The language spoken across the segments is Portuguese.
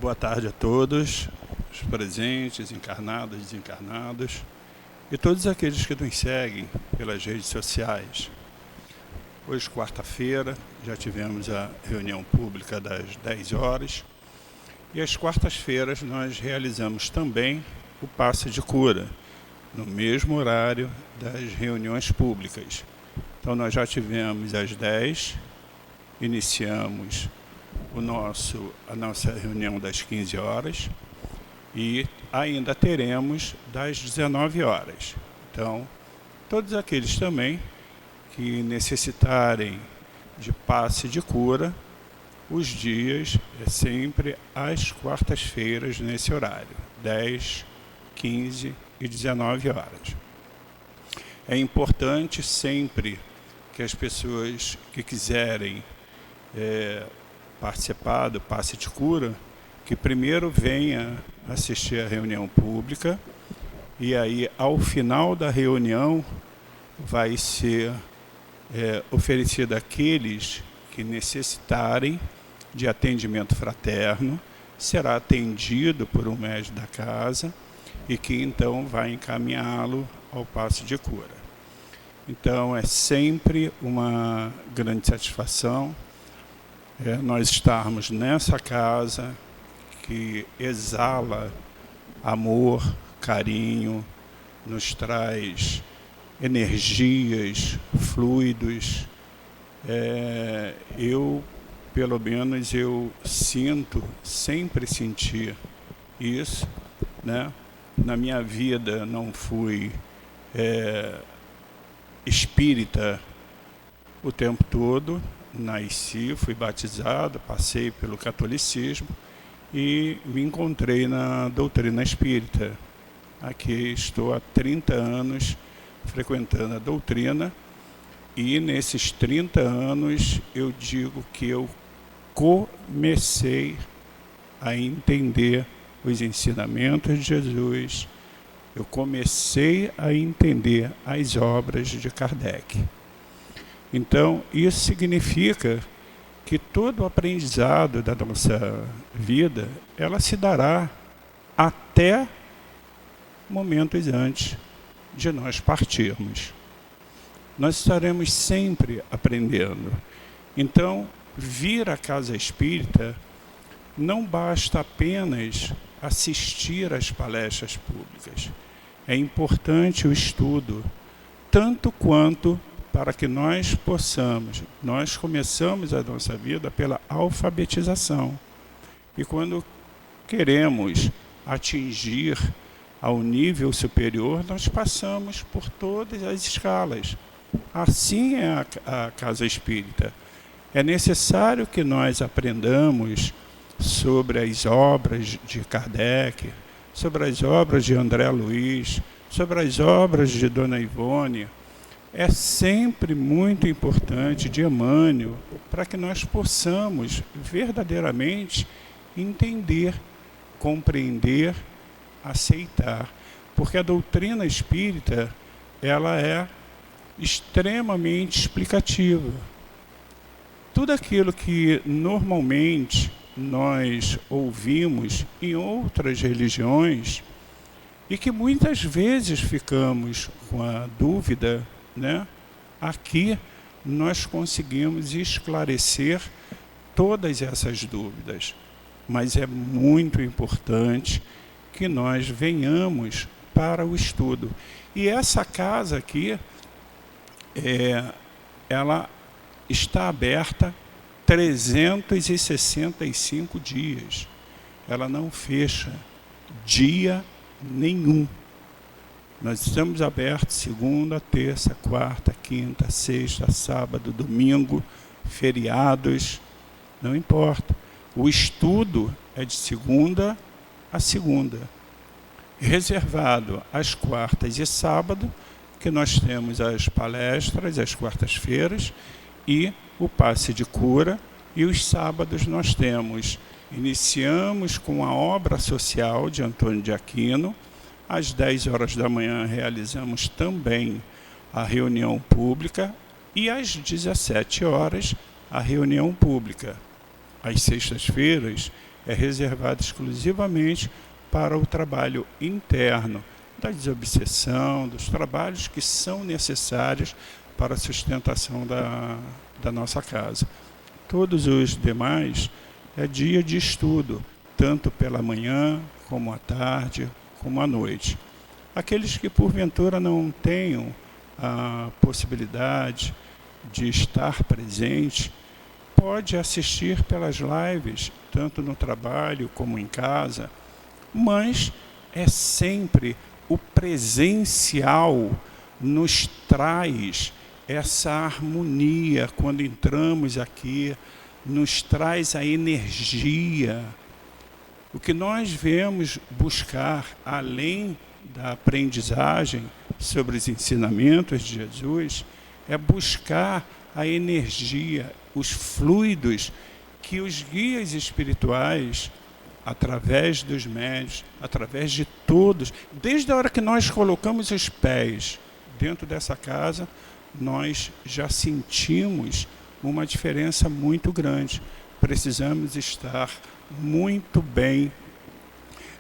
Boa tarde a todos, os presentes, encarnados, desencarnados e todos aqueles que nos seguem pelas redes sociais. Hoje, quarta-feira, já tivemos a reunião pública das 10 horas e às quartas-feiras nós realizamos também o passe de cura, no mesmo horário das reuniões públicas. Então nós já tivemos às 10, iniciamos a nossa reunião das 15 horas e ainda teremos das 19 horas. Então, todos aqueles também que necessitarem de passe de cura, os dias é sempre às quartas-feiras nesse horário, 10, 15 e 19 horas. É importante sempre que as pessoas que quiserem participar do passe de cura, que primeiro venha assistir a reunião pública e aí ao final da reunião vai ser oferecido àqueles que necessitarem de atendimento fraterno, será atendido por um médico da casa e que então vai encaminhá-lo ao passe de cura. Então é sempre uma grande satisfação nós estarmos nessa casa que exala amor, carinho, nos traz energias, fluidos. Pelo menos, eu sempre senti isso, né? Na minha vida não fui espírita o tempo todo. Nasci, fui batizado, passei pelo catolicismo e me encontrei na doutrina espírita. Aqui estou há 30 anos frequentando a doutrina e nesses 30 anos eu digo que eu comecei a entender os ensinamentos de Jesus, eu comecei a entender as obras de Kardec. Então, isso significa que todo o aprendizado da nossa vida, ela se dará até momentos antes de nós partirmos. Nós estaremos sempre aprendendo. Então, vir à casa espírita não basta apenas assistir às palestras públicas. É importante o estudo, tanto quanto para que nós começamos a nossa vida pela alfabetização. E quando queremos atingir ao nível superior, nós passamos por todas as escalas. Assim é a casa espírita. É necessário que nós aprendamos sobre as obras de Kardec, sobre as obras de André Luiz, sobre as obras de Dona Ivone. É sempre muito importante, de Emmanuel, para que nós possamos verdadeiramente entender, compreender, aceitar. Porque a doutrina espírita, ela é extremamente explicativa. Tudo aquilo que normalmente nós ouvimos em outras religiões e que muitas vezes ficamos com a dúvida, né? Aqui nós conseguimos esclarecer todas essas dúvidas, mas é muito importante que nós venhamos para o estudo. E essa casa aqui, ela está aberta 365 dias. Ela não fecha dia nenhum. Nós estamos abertos segunda, terça, quarta, quinta, sexta, sábado, domingo, feriados, não importa. O estudo é de segunda a segunda, reservado às quartas e sábado, que nós temos as palestras, às quartas-feiras, e o passe de cura, e os sábados nós iniciamos com a obra social de Antônio de Aquino. Às 10 horas da manhã realizamos também a reunião pública e às 17 horas a reunião pública. Às sextas-feiras é reservada exclusivamente para o trabalho interno, da desobsessão, dos trabalhos que são necessários para a sustentação da nossa casa. Todos os demais é dia de estudo, tanto pela manhã, como à tarde, como à noite. Aqueles que porventura não tenham a possibilidade de estar presente, pode assistir pelas lives, tanto no trabalho como em casa, mas é sempre o presencial nos traz essa harmonia quando entramos aqui, nos traz a energia. O que nós viemos buscar, além da aprendizagem sobre os ensinamentos de Jesus, é buscar a energia, os fluidos que os guias espirituais, através dos médiuns, através de todos, desde a hora que nós colocamos os pés dentro dessa casa, nós já sentimos uma diferença muito grande. Precisamos estar muito bem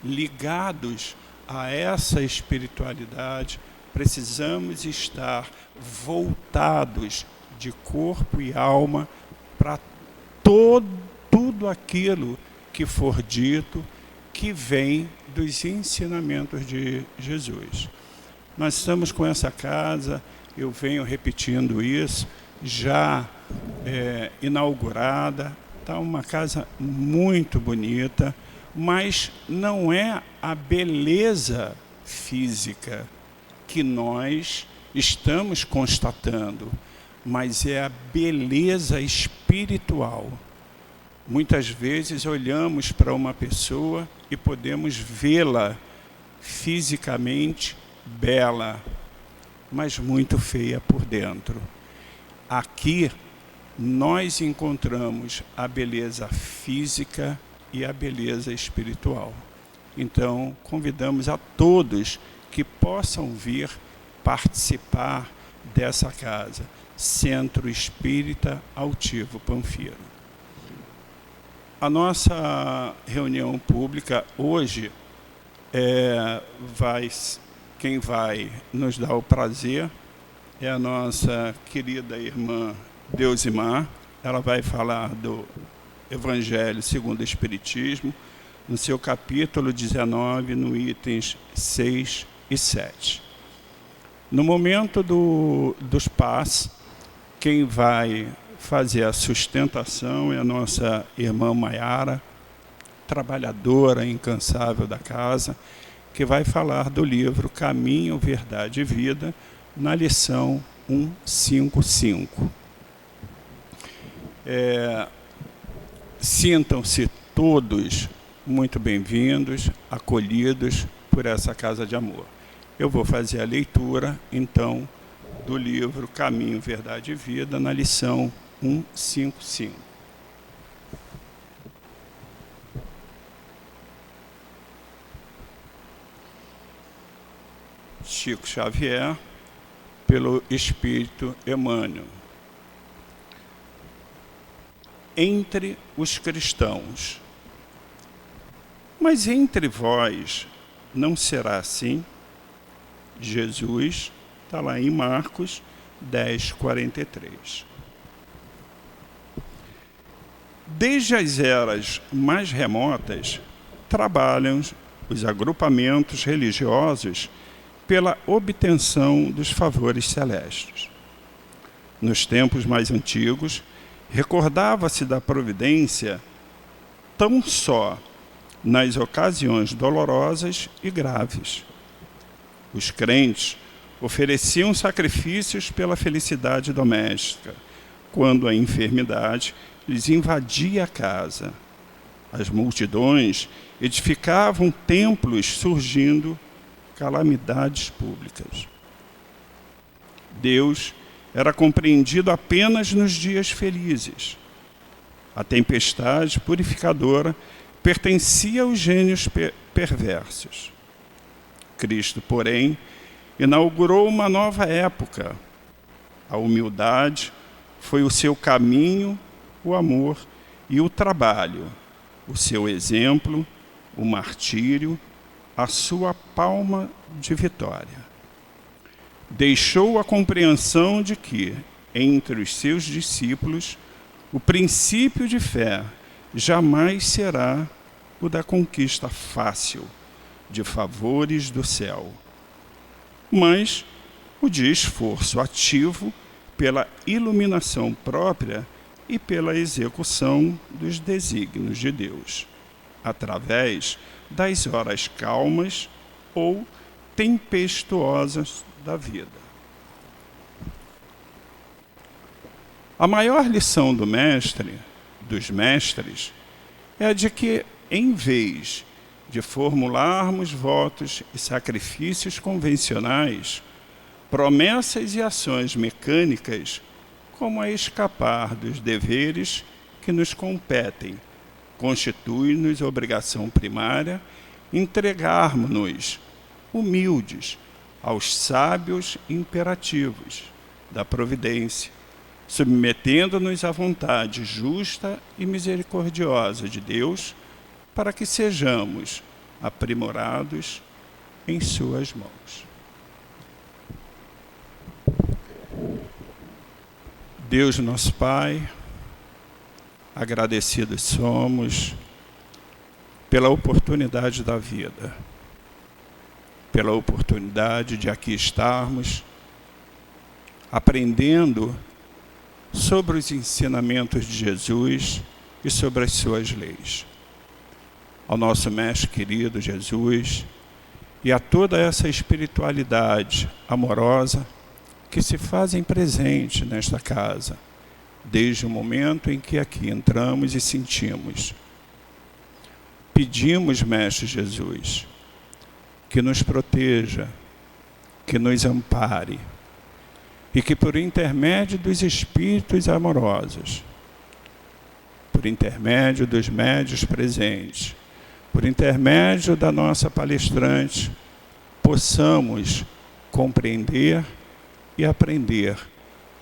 ligados a essa espiritualidade, precisamos estar voltados de corpo e alma para tudo aquilo que for dito, que vem dos ensinamentos de Jesus. Nós estamos com essa casa, eu venho repetindo isso, já inaugurada, está uma casa muito bonita, mas não é a beleza física que nós estamos constatando, mas é a beleza espiritual. Muitas vezes olhamos para uma pessoa e podemos vê-la fisicamente bela, mas muito feia por dentro. Aqui nós encontramos a beleza física e a beleza espiritual. Então, convidamos a todos que possam vir participar dessa casa, Centro Espírita Altivo Panfiro. A nossa reunião pública hoje, quem vai nos dar o prazer é a nossa querida irmã Deusimar. Ela vai falar do Evangelho segundo o Espiritismo, no seu capítulo 19, no itens 6 e 7. No momento dos pás, quem vai fazer a sustentação é a nossa irmã Maiara, trabalhadora incansável da casa, que vai falar do livro Caminho, Verdade e Vida, na lição 155. Sintam-se todos muito bem-vindos, acolhidos por essa casa de amor. Eu vou fazer a leitura, então, do livro Caminho, Verdade e Vida, na lição 155. Chico Xavier, pelo Espírito Emmanuel. Entre os cristãos. Mas entre vós não será assim? Jesus, está lá em Marcos 10, 43. Desde as eras mais remotas, trabalham os agrupamentos religiosos pela obtenção dos favores celestes. Nos tempos mais antigos, recordava-se da providência tão só nas ocasiões dolorosas e graves. Os crentes ofereciam sacrifícios pela felicidade doméstica, quando a enfermidade lhes invadia a casa. As multidões edificavam templos, surgindo calamidades públicas. Deus era compreendido apenas nos dias felizes. A tempestade purificadora pertencia aos gênios perversos. Cristo, porém, inaugurou uma nova época. A humildade foi o seu caminho, o amor e o trabalho, o seu exemplo, o martírio, a sua palma de vitória. Deixou a compreensão de que, entre os seus discípulos, o princípio de fé jamais será o da conquista fácil de favores do céu, mas o de esforço ativo pela iluminação própria e pela execução dos desígnios de Deus, através das horas calmas ou tempestuosas da vida. A maior lição do mestre, dos mestres, é a de que, em vez de formularmos votos e sacrifícios convencionais, promessas e ações mecânicas, como a escapar dos deveres que nos competem, constitui-nos obrigação primária entregarmos-nos humildes aos sábios imperativos da providência, submetendo-nos à vontade justa e misericordiosa de Deus, para que sejamos aprimorados em suas mãos. Deus nosso Pai, agradecidos somos pela oportunidade da vida, pela oportunidade de aqui estarmos aprendendo sobre os ensinamentos de Jesus e sobre as suas leis. Ao nosso Mestre querido Jesus e a toda essa espiritualidade amorosa que se fazem presente nesta casa, desde o momento em que aqui entramos e sentimos. Pedimos, Mestre Jesus, que nos proteja, que nos ampare, e que por intermédio dos espíritos amorosos, por intermédio dos médiuns presentes, por intermédio da nossa palestrante, possamos compreender e aprender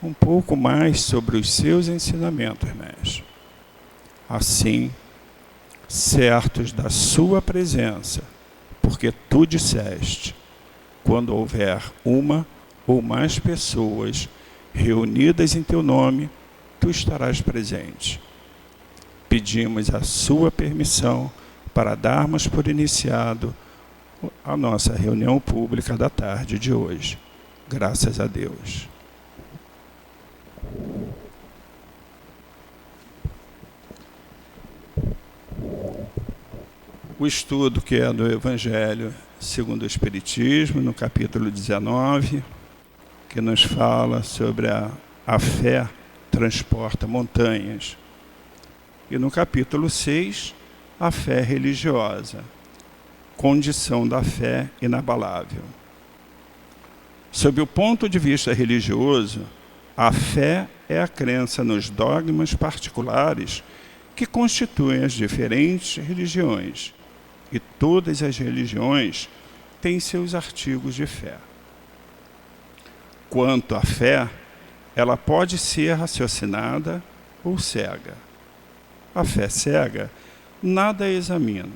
um pouco mais sobre os seus ensinamentos, Mestre. Assim, certos da sua presença, porque tu disseste, quando houver uma ou mais pessoas reunidas em teu nome, tu estarás presente. Pedimos a sua permissão para darmos por iniciado a nossa reunião pública da tarde de hoje. Graças a Deus. O estudo que é do Evangelho segundo o Espiritismo, no capítulo 19, que nos fala sobre a fé transporta montanhas. E no capítulo 6, a fé religiosa, condição da fé inabalável. Sob o ponto de vista religioso, a fé é a crença nos dogmas particulares que constituem as diferentes religiões, e todas as religiões têm seus artigos de fé. Quanto à fé, ela pode ser raciocinada ou cega. A fé cega nada examina,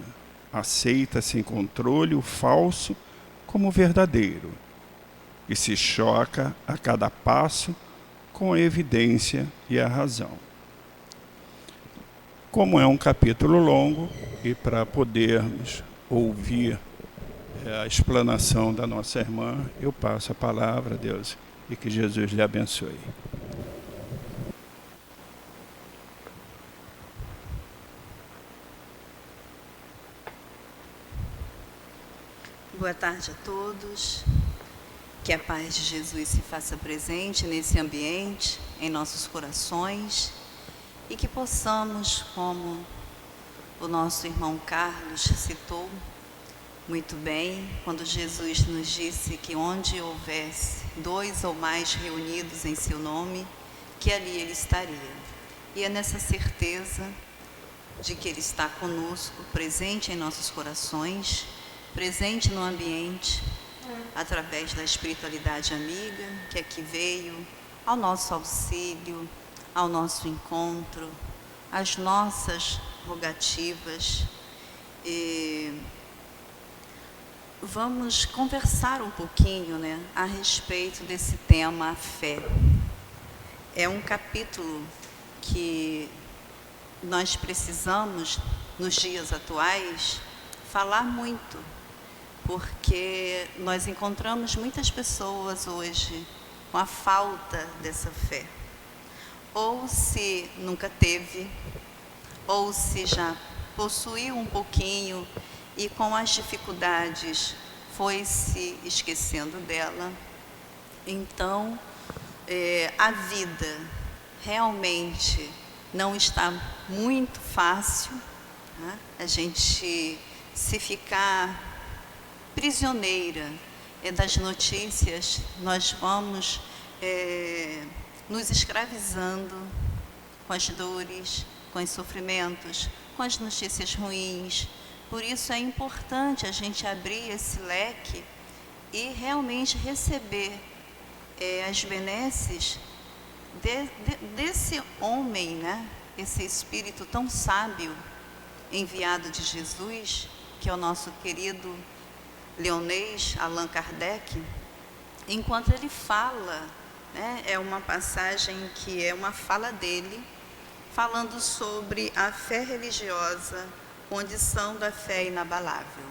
aceita sem controle o falso como verdadeiro e se choca a cada passo com a evidência e a razão. Como é um capítulo longo, e para podermos ouvir a explanação da nossa irmã, eu passo a palavra a Deus e que Jesus lhe abençoe. Boa tarde a todos. Que a paz de Jesus se faça presente nesse ambiente, em nossos corações, e que possamos, como o nosso irmão Carlos citou muito bem, quando Jesus nos disse que onde houvesse 2 ou mais reunidos em seu nome, que ali Ele estaria. E é nessa certeza de que Ele está conosco, presente em nossos corações, presente no ambiente, através da espiritualidade amiga, que aqui veio ao nosso auxílio, ao nosso encontro, às nossas rogativas. E vamos conversar um pouquinho, né, a respeito desse tema, a fé. É um capítulo que nós precisamos, nos dias atuais, falar muito, porque nós encontramos muitas pessoas hoje com a falta dessa fé. Ou se nunca teve, ou se já possuiu um pouquinho e com as dificuldades foi se esquecendo dela. Então, a vida realmente não está muito fácil, né? A gente, se ficar prisioneira das notícias, nós vamos nos escravizando com as dores, com os sofrimentos, com as notícias ruins. Por isso é importante a gente abrir esse leque e realmente receber as benesses desse homem, né? Esse espírito tão sábio enviado de Jesus, que é o nosso querido leonês Allan Kardec. Enquanto ele fala, né, é uma passagem que é uma fala dele, falando sobre a fé religiosa, condição da fé inabalável.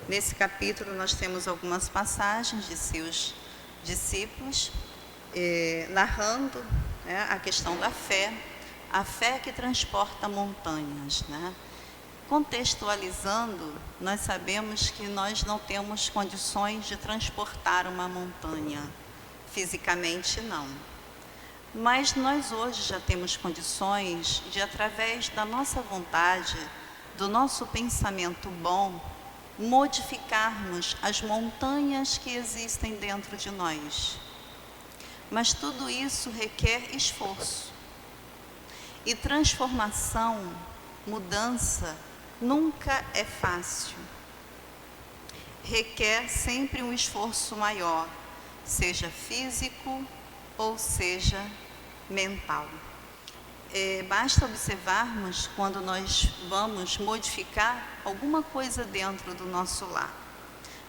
Nesse capítulo nós temos algumas passagens de seus discípulos, narrando, né, a questão da fé, a fé que transporta montanhas, né? Contextualizando, nós sabemos que nós não temos condições de transportar uma montanha, fisicamente não. Mas nós hoje já temos condições de, através da nossa vontade, do nosso pensamento bom, modificarmos as montanhas que existem dentro de nós. Mas tudo isso requer esforço. E transformação, mudança, nunca é fácil. Requer sempre um esforço maior, seja físico ou seja mental. Basta observarmos quando nós vamos modificar alguma coisa dentro do nosso lar.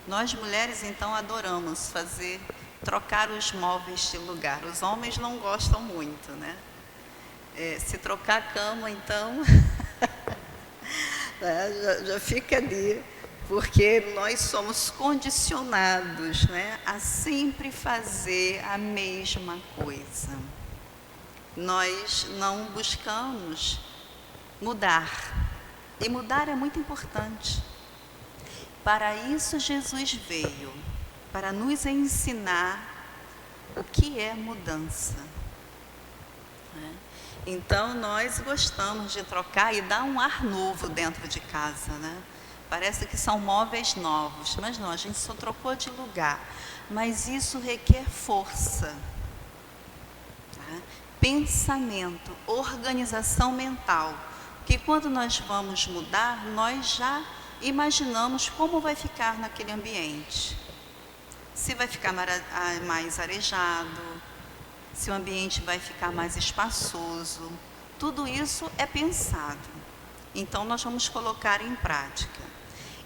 Nós mulheres então adoramos trocar os móveis de lugar. Os homens não gostam muito, né? Se trocar a cama, então, já fica ali, porque nós somos condicionados, né, a sempre fazer a mesma coisa. Nós não buscamos mudar, e mudar é muito importante. Para isso Jesus veio, para nos ensinar o que é mudança. Então, nós gostamos de trocar e dar um ar novo dentro de casa, né? Parece que são móveis novos, mas não, a gente só trocou de lugar. Mas isso requer força, tá? Pensamento, organização mental, que quando nós vamos mudar, nós já imaginamos como vai ficar naquele ambiente. Se vai ficar mais arejado, se o ambiente vai ficar mais espaçoso, tudo isso é pensado. Então, nós vamos colocar em prática.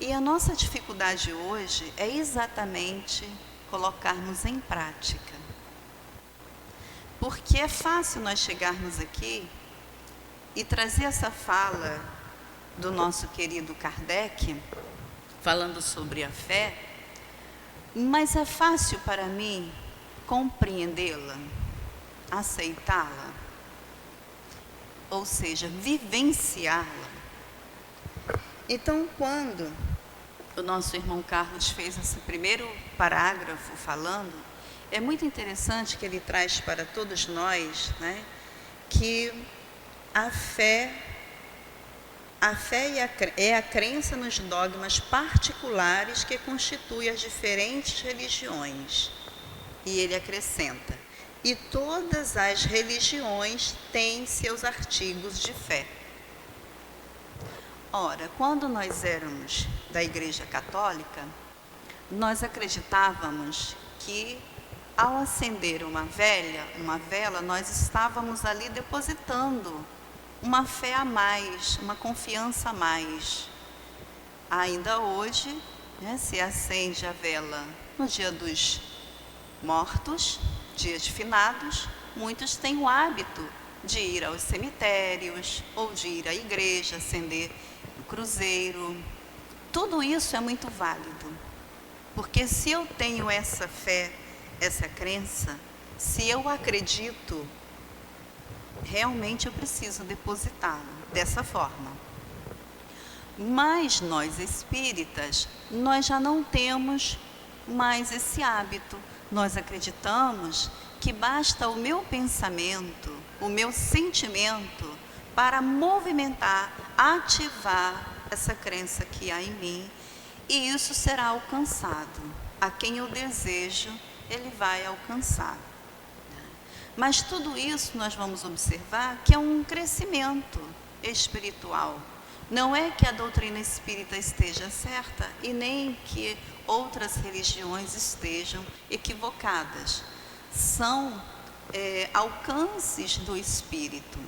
E a nossa dificuldade hoje é exatamente colocarmos em prática. Porque é fácil nós chegarmos aqui e trazer essa fala do nosso querido Kardec, falando sobre a fé, mas é fácil para mim compreendê-la, aceitá-la, ou seja, vivenciá-la. Então, quando o nosso irmão Carlos fez esse primeiro parágrafo falando, é muito interessante que ele traz para todos nós, né, que a fé é a crença nos dogmas particulares que constituem as diferentes religiões. E ele acrescenta: e todas as religiões têm seus artigos de fé. Ora, quando nós éramos da Igreja Católica, nós acreditávamos que, ao acender uma vela, nós estávamos ali depositando uma fé a mais, uma confiança a mais. Ainda hoje, né, se acende a vela no dia dos mortos, dia de finados, muitos têm o hábito de ir aos cemitérios ou de ir à igreja, acender o cruzeiro. Tudo isso é muito válido, porque se eu tenho essa fé, essa crença, se eu acredito, realmente eu preciso depositá-lo dessa forma. Mas nós espíritas, nós já não temos mais esse hábito. Nós acreditamos que basta o meu pensamento, o meu sentimento para movimentar, ativar essa crença que há em mim, e isso será alcançado. A quem eu desejo, ele vai alcançar. Mas tudo isso nós vamos observar que é um crescimento espiritual. Não é que a doutrina espírita esteja certa e nem que outras religiões estejam equivocadas. São alcances do espírito.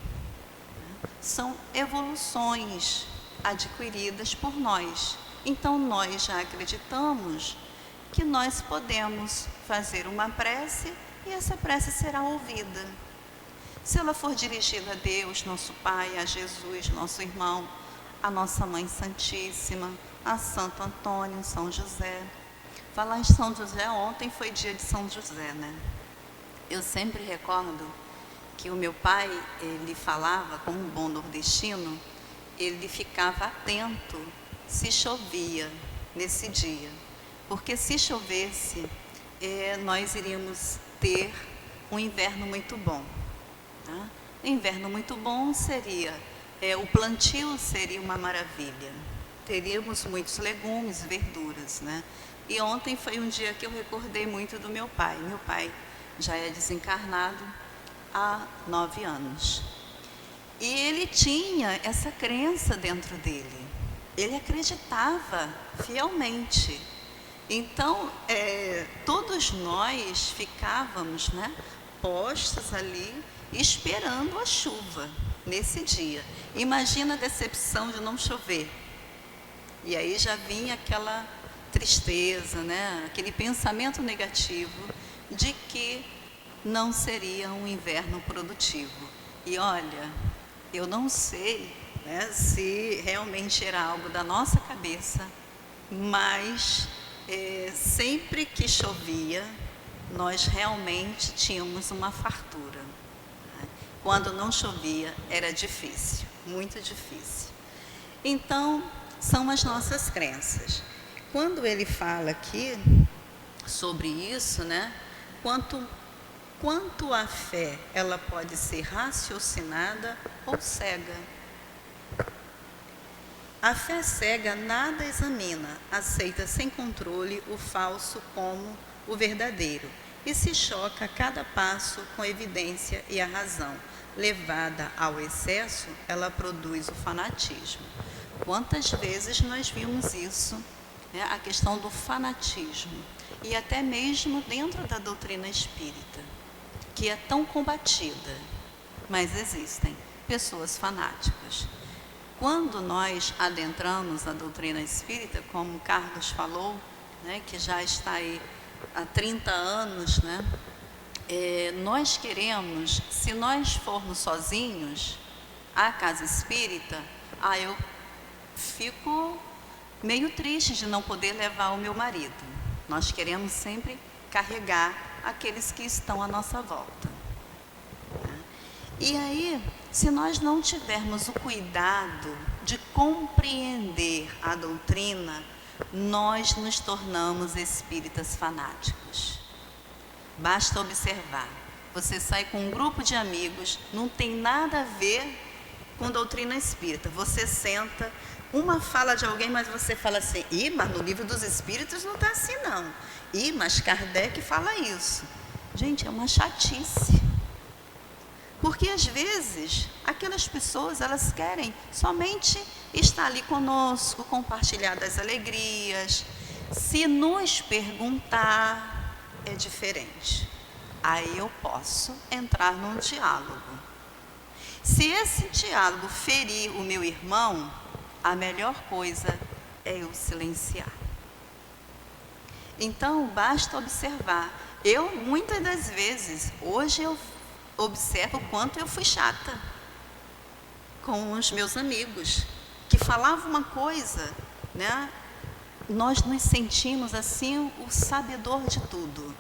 São evoluções adquiridas por nós. Então nós já acreditamos que nós podemos fazer uma prece e essa prece será ouvida. Se ela for dirigida a Deus, nosso Pai, a Jesus, nosso irmão, a nossa Mãe Santíssima, a Santo Antônio, São José. Falar em São José, ontem foi dia de São José, né? Eu sempre recordo que o meu pai, ele falava, como um bom nordestino, ele ficava atento se chovia nesse dia. Porque se chovesse, nós iríamos ter um inverno muito bom. Tá? Inverno muito bom seria, o plantio seria uma maravilha. Teríamos muitos legumes, verduras, né? E ontem foi um dia que eu recordei muito do meu pai. Meu pai já é desencarnado há 9 anos. E ele tinha essa crença dentro dele. Ele acreditava fielmente. Então, todos nós ficávamos, né, postos ali, esperando a chuva nesse dia. Imagina a decepção de não chover. E aí já vinha aquela tristeza, né, aquele pensamento negativo de que não seria um inverno produtivo. E olha, eu não sei, né, se realmente era algo da nossa cabeça, mas sempre que chovia, nós realmente tínhamos uma fartura. Quando não chovia, era difícil, muito difícil. Então, são as nossas crenças. Quando ele fala aqui sobre isso, né, quanto a fé, ela pode ser raciocinada ou cega. A fé cega nada examina, aceita sem controle o falso como o verdadeiro e se choca a cada passo com a evidência e a razão. Levada ao excesso, ela produz o fanatismo. Quantas vezes nós vimos isso, né? A questão do fanatismo, e até mesmo dentro da doutrina espírita, que é tão combatida, mas existem pessoas fanáticas. Quando nós adentramos a doutrina espírita, como Carlos falou, né, que já está aí há 30 anos, né, nós queremos, se nós formos sozinhos à casa espírita, eu fico meio triste de não poder levar o meu marido. Nós queremos sempre carregar aqueles que estão à nossa volta. E aí, se nós não tivermos o cuidado de compreender a doutrina, nós nos tornamos espíritas fanáticos. Basta observar. Você sai com um grupo de amigos, não tem nada a ver com doutrina espírita. Você senta, uma fala de alguém, mas você fala assim, mas no livro dos espíritos não está assim não. Mas Kardec fala isso. Gente, é uma chatice. Porque às vezes, aquelas pessoas, elas querem somente estar ali conosco, compartilhar das alegrias. Se nos perguntar, é diferente. Aí eu posso entrar num diálogo. Se esse diálogo ferir o meu irmão, a melhor coisa é eu silenciar. Então, basta observar. Eu, muitas das vezes, hoje eu observo o quanto eu fui chata com os meus amigos, que falavam uma coisa, né? Nós nos sentimos assim o sabedor de tudo.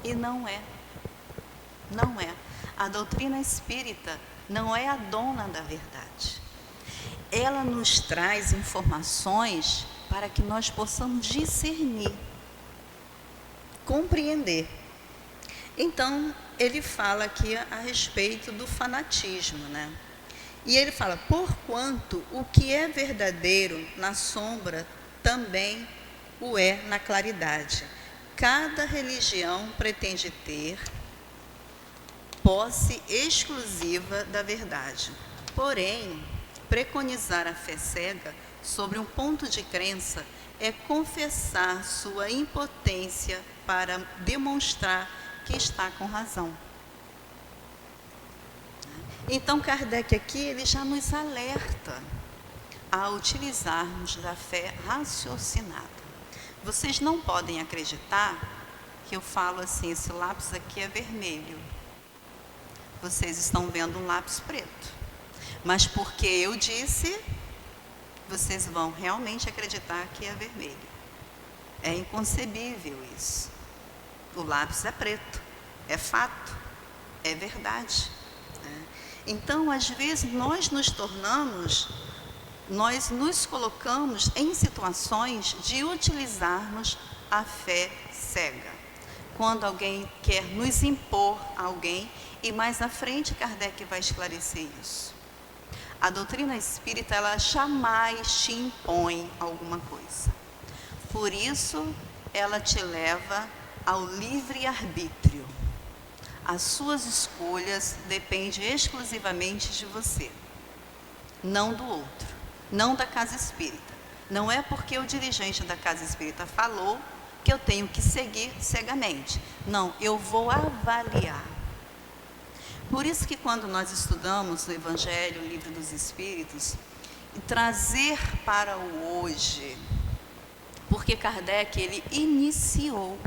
E não é. Não é. A doutrina espírita não é a dona da verdade. Ela nos traz informações para que nós possamos discernir, compreender. Então, ele fala aqui a respeito do fanatismo, né? E ele fala, porquanto o que é verdadeiro na sombra também o é na claridade. Cada religião pretende ter posse exclusiva da verdade. Porém, preconizar a fé cega sobre um ponto de crença é confessar sua impotência para demonstrar que está com razão. Então, Kardec aqui, ele já nos alerta a utilizarmos da fé raciocinada. Vocês não podem acreditar que eu falo assim, esse lápis aqui é vermelho. Vocês estão vendo um lápis preto. Mas porque eu disse, vocês vão realmente acreditar que é vermelho. É inconcebível isso. O lápis é preto, é fato, é verdade. Então, às vezes, nós nos colocamos em situações de utilizarmos a fé cega. Quando alguém quer nos impor a alguém, e mais à frente Kardec vai esclarecer isso. A doutrina espírita, ela jamais te impõe alguma coisa. Por isso, ela te leva ao livre-arbítrio. As suas escolhas dependem exclusivamente de você, não do outro, não da casa espírita. Não é porque o dirigente da casa espírita falou que eu tenho que seguir cegamente. Não, eu vou avaliar. Por isso que quando nós estudamos o Evangelho, o Livro dos Espíritos, trazer para o hoje, porque Kardec, ele iniciou,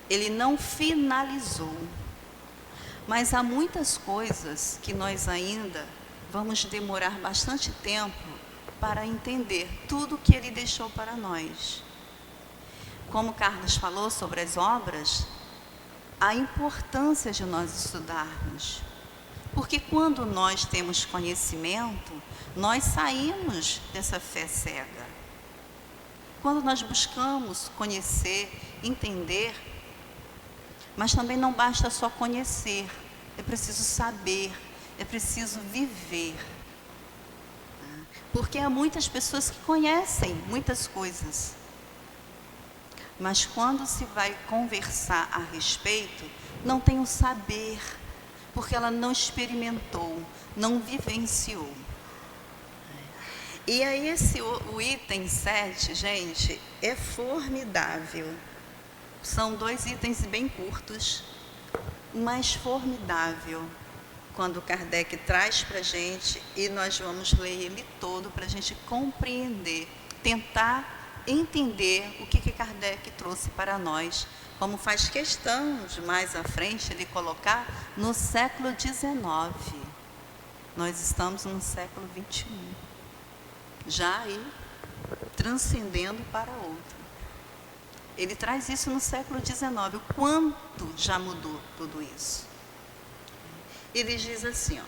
ele não finalizou. Mas há muitas coisas que nós ainda vamos demorar bastante tempo para entender tudo que ele deixou para nós. Como Carlos falou sobre as obras, a importância de nós estudarmos. Porque quando nós temos conhecimento, nós saímos dessa fé cega. Quando nós buscamos conhecer, entender, mas também não basta só conhecer, é preciso saber, é preciso viver. Porque há muitas pessoas que conhecem muitas coisas, mas quando se vai conversar a respeito, não tem o saber, porque ela não experimentou, não vivenciou. E aí o item 7, gente, é formidável. São 2 itens bem curtos, mas formidável, quando Kardec traz para a gente, e nós vamos ler ele todo para a gente compreender, tentar entender o que Kardec trouxe para nós, como faz questão de mais à frente ele colocar no século XIX. Nós estamos no século XXI, já aí transcendendo para outro. Ele traz isso no século XIX, o quanto já mudou tudo isso. Ele diz assim, ó,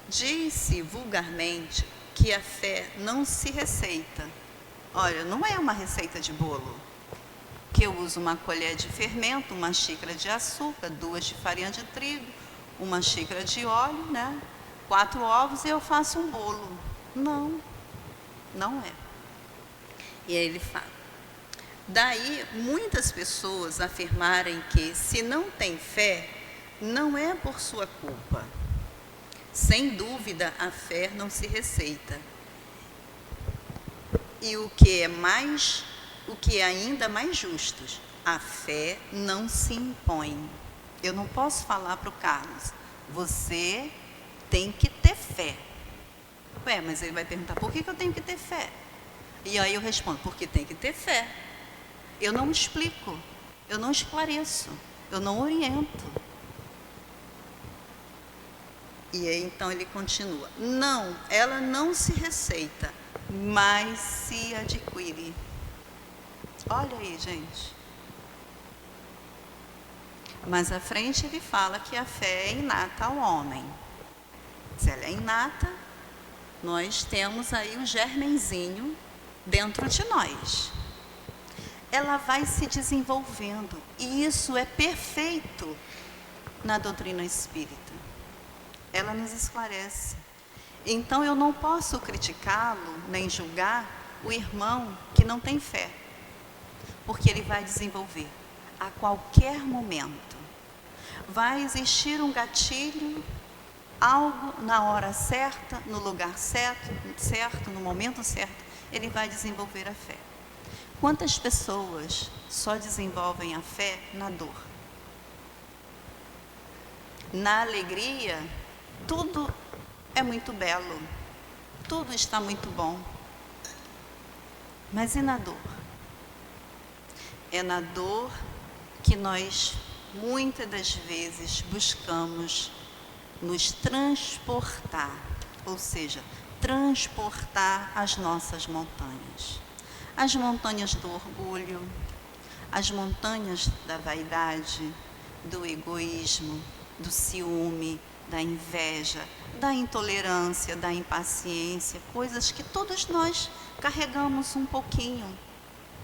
diz-se vulgarmente que a fé não se receita. Olha, não é uma receita de bolo, que eu uso uma colher de fermento, uma xícara de açúcar, 2 de farinha de trigo, uma xícara de óleo, né? 4 ovos e eu faço um bolo. Não, não é. E aí ele fala, daí muitas pessoas afirmarem que se não tem fé, não é por sua culpa. Sem dúvida, a fé não se receita. E o que é ainda mais justo, a fé não se impõe. Eu não posso falar para o Carlos, você tem que ter fé. Ué, mas ele vai perguntar, por que eu tenho que ter fé? E aí eu respondo, porque tem que ter fé. Eu não explico, eu não esclareço, eu não oriento. E aí então ele continua, não, ela não se receita, mas se adquire. Olha aí, gente. Mais à frente ele fala que a fé é inata ao homem. Se ela é inata, nós temos aí o germenzinho dentro de nós. Ela vai se desenvolvendo, e isso é perfeito na doutrina espírita. Ela nos esclarece. Então eu não posso criticá-lo, nem julgar o irmão que não tem fé, porque ele vai desenvolver a qualquer momento. Vai existir um gatilho, algo na hora certa, no lugar certo, no momento certo, ele vai desenvolver a fé. Quantas pessoas só desenvolvem a fé na dor? Na alegria, tudo é muito belo, tudo está muito bom. Mas e na dor? É na dor que nós, muitas das vezes, buscamos nos transportar, ou seja, transportar as nossas montanhas. As montanhas do orgulho, as montanhas da vaidade, do egoísmo, do ciúme, da inveja, da intolerância, da impaciência, coisas que todos nós carregamos um pouquinho.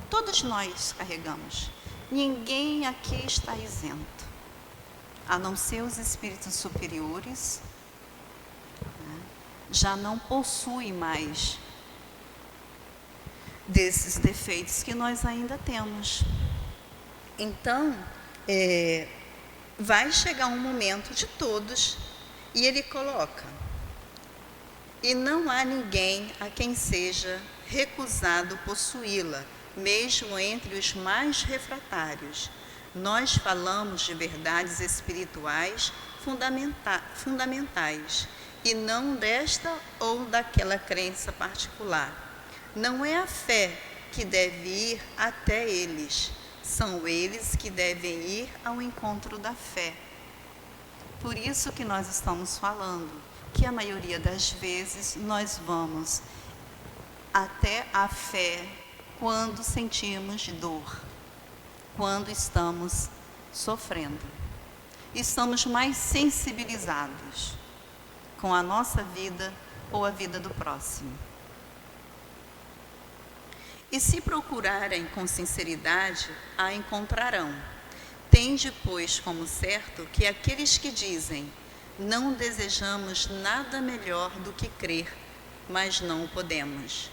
Todos nós carregamos. Ninguém aqui está isento, a não ser os espíritos superiores, né? Já não possui mais desses defeitos que nós ainda temos. Então, vai chegar um momento de todos, e ele coloca, e não há ninguém a quem seja recusado possuí-la, mesmo entre os mais refratários. Nós falamos de verdades espirituais fundamentais, e não desta ou daquela crença particular. Não é a fé que deve ir até eles, são eles que devem ir ao encontro da fé. Por isso que nós estamos falando, que a maioria das vezes nós vamos até a fé quando sentimos dor, quando estamos sofrendo. Estamos mais sensibilizados com a nossa vida ou a vida do próximo. E se procurarem com sinceridade, a encontrarão. Tende, pois, como certo que aqueles que dizem, não desejamos nada melhor do que crer, mas não podemos,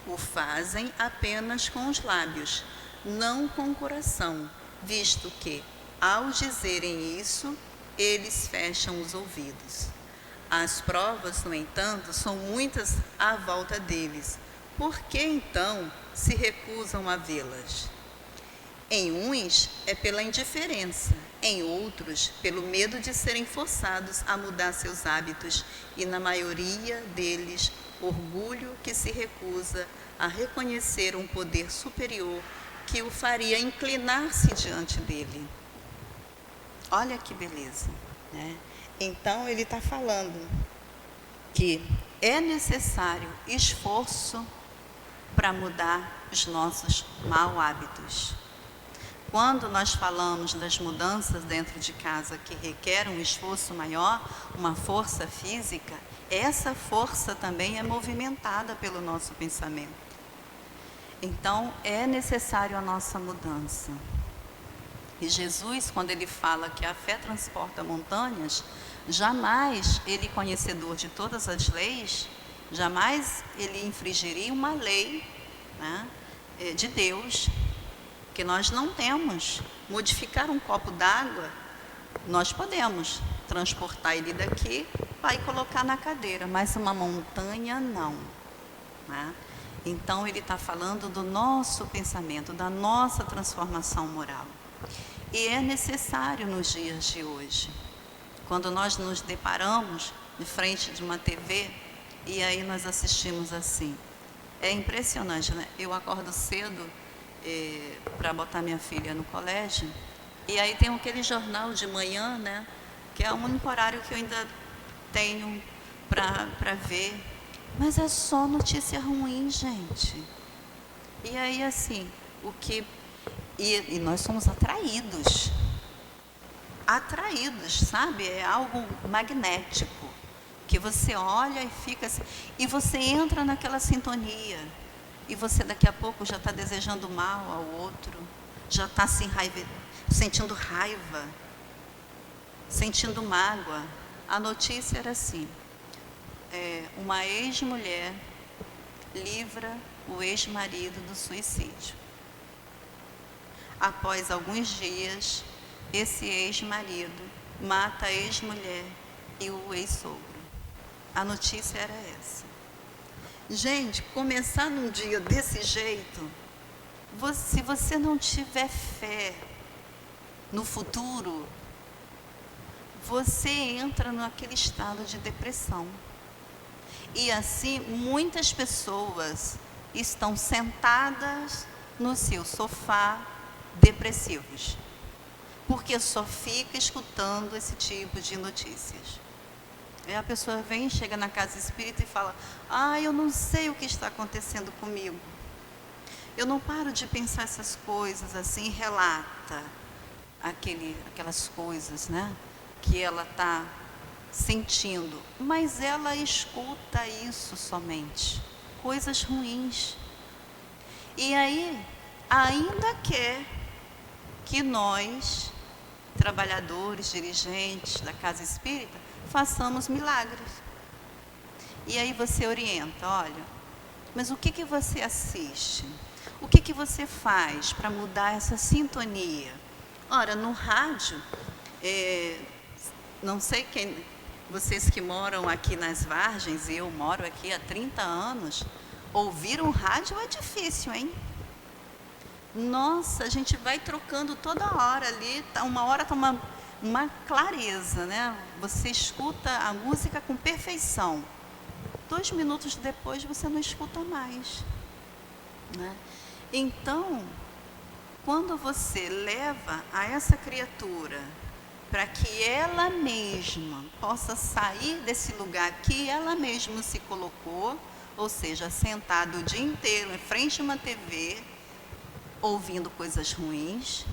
o fazem apenas com os lábios, não com o coração, visto que, ao dizerem isso, eles fecham os ouvidos. As provas, no entanto, são muitas à volta deles. Por que, então, se recusam a vê-las? Em uns é pela indiferença, em outros pelo medo de serem forçados a mudar seus hábitos, e na maioria deles, orgulho que se recusa a reconhecer um poder superior que o faria inclinar-se diante dele. Olha que beleza, né? Então ele está falando que é necessário esforço para mudar os nossos maus hábitos. Quando nós falamos das mudanças dentro de casa que requer um esforço maior, uma força física, essa força também é movimentada pelo nosso pensamento. Então, é necessário a nossa mudança. E Jesus, quando ele fala que a fé transporta montanhas, jamais ele, conhecedor de todas as leis, jamais ele infringiria uma lei, né, de Deus, que nós não temos. Modificar um copo d'água, nós podemos transportar ele daqui para ir colocar na cadeira, mas uma montanha não, né? Então ele está falando do nosso pensamento, da nossa transformação moral. E é necessário nos dias de hoje, quando nós nos deparamos de frente de uma TV, e aí nós assistimos assim. É impressionante, né? Eu acordo cedo para botar minha filha no colégio, e aí tem aquele jornal de manhã, né? Que é o único horário que eu ainda tenho para ver. Mas é só notícia ruim, gente. E aí, assim, e nós somos atraídos, sabe? É algo magnético, que você olha e fica assim, e você entra naquela sintonia, e você daqui a pouco já está desejando mal ao outro, já está sentindo raiva, sentindo mágoa. A notícia era assim, uma ex-mulher livra o ex-marido do suicídio. Após alguns dias, esse ex-marido mata a ex-mulher e o ex-sogro. A notícia era essa. Gente, começar num dia desse jeito, se você não tiver fé no futuro, você entra naquele estado de depressão. E assim, muitas pessoas estão sentadas no seu sofá depressivos, porque só fica escutando esse tipo de notícias. Aí a pessoa vem, chega na casa espírita e fala: eu não sei o que está acontecendo comigo. Eu não paro de pensar essas coisas assim, relata aquelas coisas, né, que ela está sentindo, mas ela escuta isso somente, coisas ruins. E aí, ainda quer que nós, trabalhadores, dirigentes da casa espírita, façamos milagres. E aí você orienta: olha, mas o que você assiste? O que você faz para mudar essa sintonia? Ora, no rádio, não sei vocês que moram aqui nas Vargens, e eu moro aqui há 30 anos, ouvir um rádio é difícil, hein? Nossa, a gente vai trocando toda hora ali, uma hora está uma clareza, né? Você escuta a música com perfeição. 2 minutos depois você não escuta mais, né? Então, quando você leva a essa criatura para que ela mesma possa sair desse lugar que ela mesma se colocou, ou seja, sentada o dia inteiro em frente a uma TV, ouvindo coisas ruins,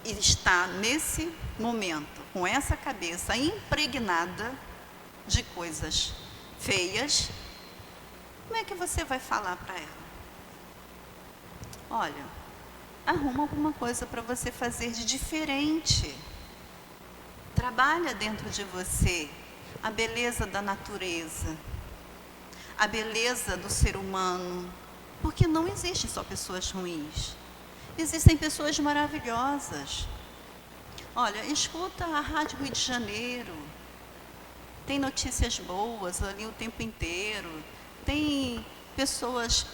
e está nesse momento com essa cabeça impregnada de coisas feias, como é que você vai falar para ela? Olha, arruma alguma coisa para você fazer de diferente. Trabalha dentro de você a beleza da natureza, a beleza do ser humano, porque não existem só pessoas ruins, existem pessoas maravilhosas. Olha, escuta a Rádio Rio de Janeiro, tem notícias boas ali o tempo inteiro, tem pessoas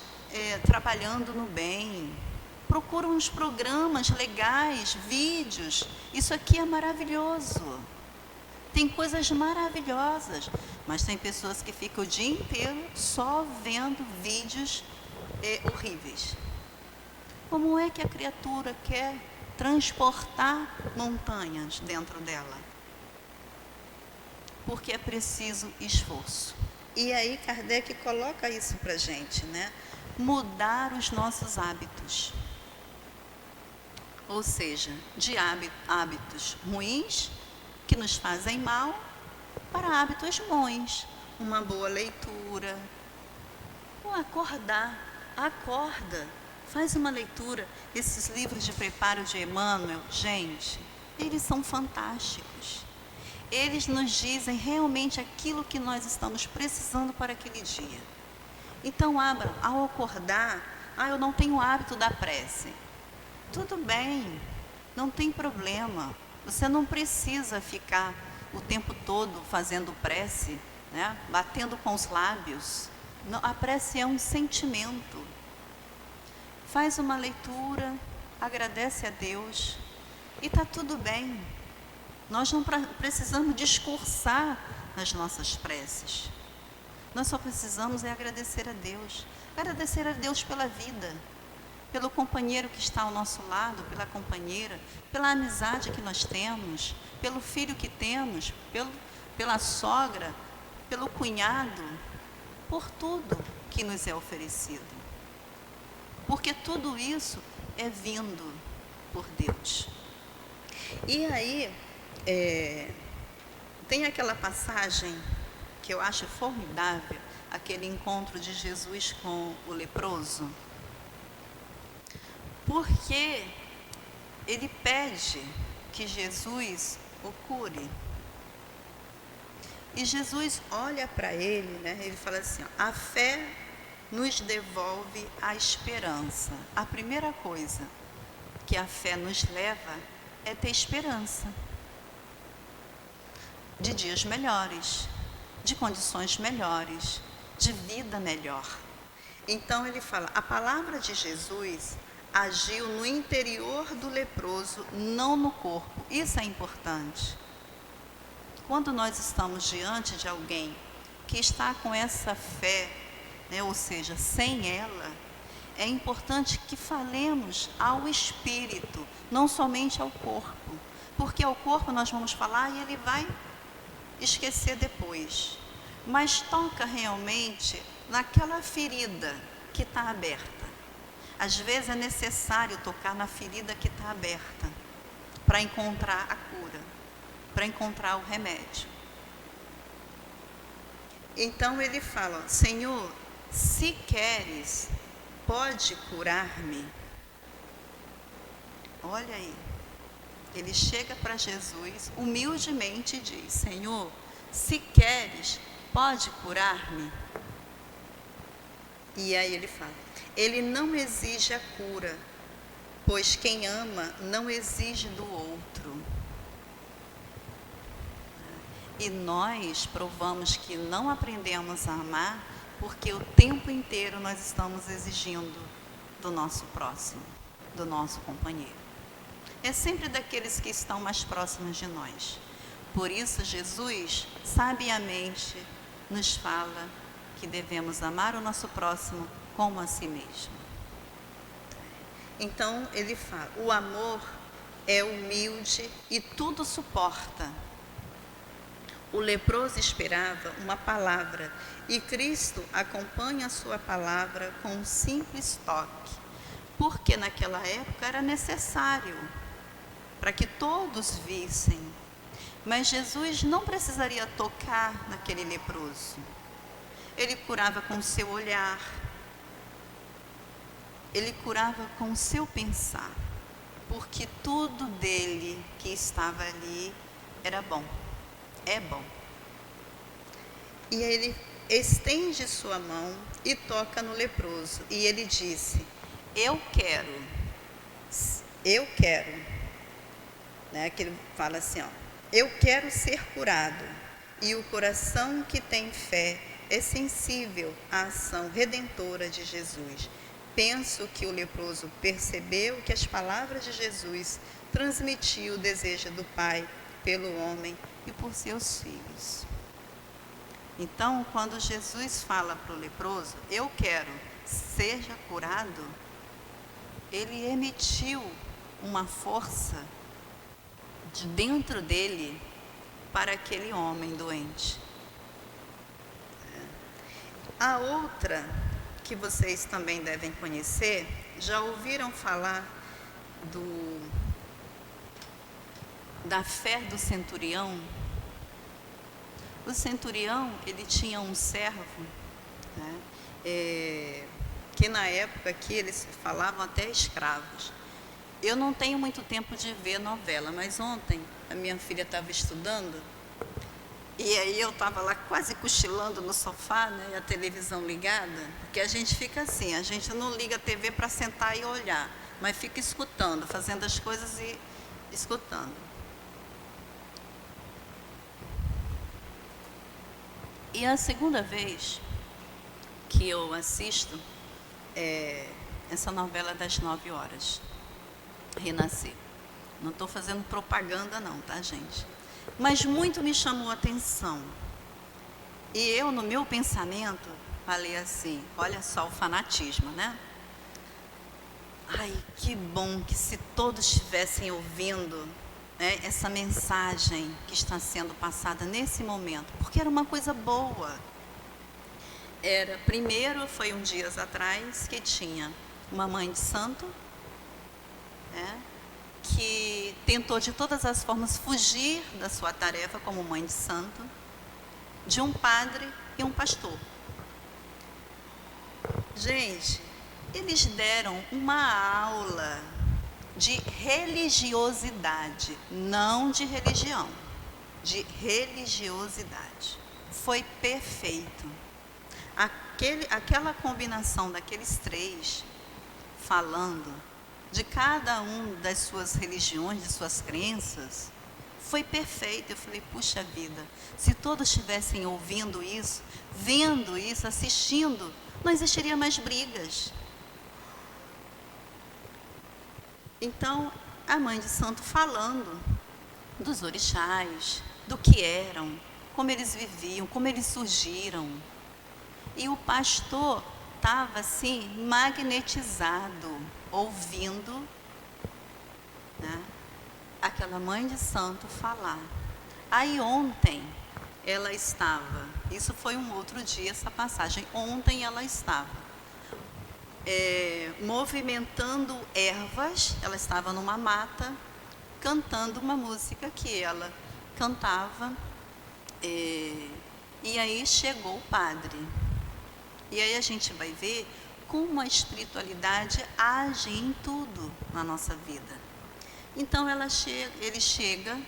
trabalhando no bem. Procura uns programas legais, vídeos. Isso aqui é maravilhoso. Tem coisas maravilhosas, mas tem pessoas que ficam o dia inteiro só vendo vídeos horríveis. Como é que a criatura quer transportar montanhas dentro dela? Porque é preciso esforço. E aí Kardec coloca isso para a gente, né? Mudar os nossos hábitos. Ou seja, de hábitos ruins, que nos fazem mal, para hábitos bons. Uma boa leitura. Ou acorda, faz uma leitura. Esses livros de preparo de Emmanuel, gente, eles são fantásticos. Eles nos dizem realmente aquilo que nós estamos precisando para aquele dia. Então, abra, ao acordar, eu não tenho o hábito da prece. Tudo bem, não tem problema. Você não precisa ficar o tempo todo fazendo prece, né? Batendo com os lábios. Não, a prece é um sentimento. Faz uma leitura, agradece a Deus e está tudo bem. Nós não precisamos discursar nas nossas preces. Nós só precisamos agradecer a Deus. Agradecer a Deus pela vida, pelo companheiro que está ao nosso lado, pela companheira, pela amizade que nós temos, pelo filho que temos, pela sogra, pelo cunhado, por tudo que nos é oferecido. Porque tudo isso é vindo por Deus. E aí, tem aquela passagem que eu acho formidável, aquele encontro de Jesus com o leproso, porque ele pede que Jesus o cure. E Jesus olha para ele, né? Ele fala assim, ó, a fé nos devolve a esperança. A primeira coisa que a fé nos leva é ter esperança de dias melhores, de condições melhores, de vida melhor. Então ele fala, a palavra de Jesus agiu no interior do leproso, não no corpo. Isso é importante. Quando nós estamos diante de alguém que está com essa fé, né, ou seja, sem ela, é importante que falemos ao espírito, não somente ao corpo. Porque ao corpo nós vamos falar e ele vai esquecer depois. Mas toca realmente naquela ferida que está aberta. Às vezes é necessário tocar na ferida que está aberta para encontrar a cura, para encontrar o remédio. Então ele fala, Senhor, se queres, pode curar-me. Olha aí, ele chega para Jesus, humildemente diz, Senhor, se queres, pode curar-me. E aí ele fala, ele não exige a cura, pois quem ama não exige do outro. E nós provamos que não aprendemos a amar, porque o tempo inteiro nós estamos exigindo do nosso próximo, do nosso companheiro. É sempre daqueles que estão mais próximos de nós. Por isso, Jesus, sabiamente, nos fala que devemos amar o nosso próximo como a si mesmo. Então, ele fala, o amor é humilde e tudo suporta. O leproso esperava uma palavra e Cristo acompanha a sua palavra com um simples toque, porque naquela época era necessário para que todos vissem. Mas Jesus não precisaria tocar naquele leproso. Ele curava com o seu olhar, ele curava com o seu pensar, porque tudo dele que estava ali era bom, é bom. E ele estende sua mão e toca no leproso, e ele disse, eu quero, né? Que ele fala assim, ó, eu quero ser curado, e o coração que tem fé é sensível à ação redentora de Jesus. Penso que o leproso percebeu que as palavras de Jesus transmitiam o desejo do Pai pelo homem e por seus filhos. Então, quando Jesus fala para o leproso, eu quero, seja curado, ele emitiu uma força de dentro dele para aquele homem doente. A outra que vocês também devem conhecer, já ouviram falar da fé do centurião? O centurião, ele tinha um servo, né, que na época aqui eles falavam até escravos. Eu não tenho muito tempo de ver novela, mas ontem a minha filha estava estudando, e aí eu estava lá quase cochilando no sofá, né, e a televisão ligada, porque a gente fica assim, a gente não liga a TV para sentar e olhar, mas fica escutando, fazendo as coisas e escutando. E a segunda vez que eu assisto essa novela das 9 horas, Renascer. Não estou fazendo propaganda não, tá, gente? Mas muito me chamou a atenção, E eu, no meu pensamento, falei assim, olha só o fanatismo, né? Ai, que bom que se todos estivessem ouvindo, né, essa mensagem que está sendo passada nesse momento, porque era uma coisa boa. Primeiro, foi uns dias atrás, que tinha uma mãe de santo, né, que tentou de todas as formas fugir da sua tarefa como mãe de santo, de um padre e um pastor. Gente, eles deram uma aula de religiosidade, não de religião, de religiosidade. Foi perfeito. Aquela combinação daqueles três, falando de cada um das suas religiões, de suas crenças, foi perfeito. Eu falei, puxa vida, se todos estivessem ouvindo isso, vendo isso, assistindo, não existiria mais brigas. Então, a mãe de santo falando dos orixás, do que eram, como eles viviam, como eles surgiram. E o pastor estava assim, magnetizado, ouvindo, né, aquela mãe de santo falar. Aí ontem ela estava, isso foi um outro dia essa passagem, ontem ela estava movimentando ervas, ela estava numa mata, cantando uma música que ela cantava, e aí chegou o padre. E aí a gente vai ver como a espiritualidade age em tudo na nossa vida. Então ele chega,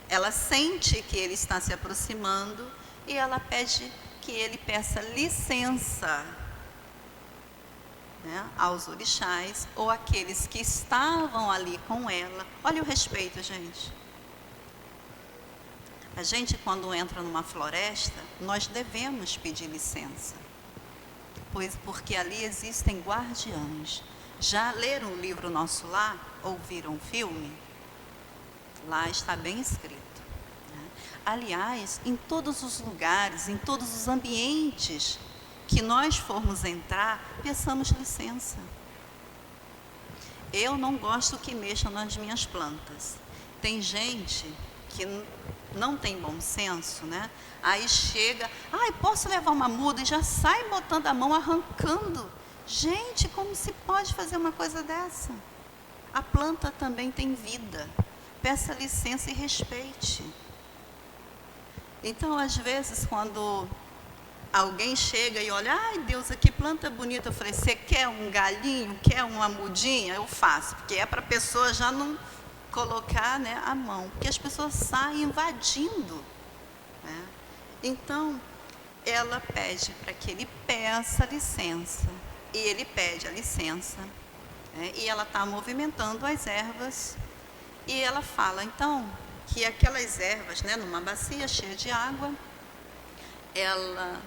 ela sente que ele está se aproximando e ela pede que ele peça licença, né, aos orixás ou aqueles que estavam ali com ela. Olha o respeito, gente. A gente, quando entra numa floresta, nós devemos pedir licença, porque ali existem guardiães. Já leram o livro Nosso Lar? Ou viram o filme? Lá está bem escrito, né? Aliás, em todos os lugares, em todos os ambientes que nós formos entrar, peçamos licença. Eu não gosto que mexam nas minhas plantas. Tem gente que não tem bom senso, né? Aí chega, posso levar uma muda, e já sai botando a mão, arrancando. Gente, como se pode fazer uma coisa dessa? A planta também tem vida. Peça licença e respeite. Então, às vezes, quando alguém chega e olha, ai Deus, que planta bonita, eu falei, você quer um galinho, quer uma mudinha? Eu faço, porque é para a pessoa já não colocar, né, a mão, porque as pessoas saem invadindo, né? Então, ela pede para que ele peça licença, e ele pede a licença, né, e ela está movimentando as ervas, e ela fala, então, que aquelas ervas, né, numa bacia cheia de água, ela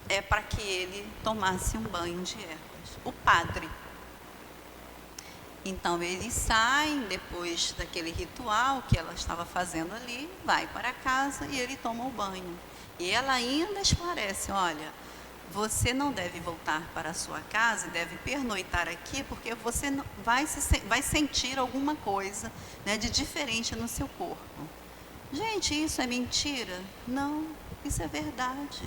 é para que ele tomasse um banho de ervas, o padre. Então, eles saem, depois daquele ritual que ela estava fazendo ali, vai para casa e ele toma o banho. E ela ainda esclarece, olha, você não deve voltar para a sua casa, deve pernoitar aqui, porque você vai sentir alguma coisa, né, de diferente no seu corpo. Gente, isso é mentira? Não, isso é verdade.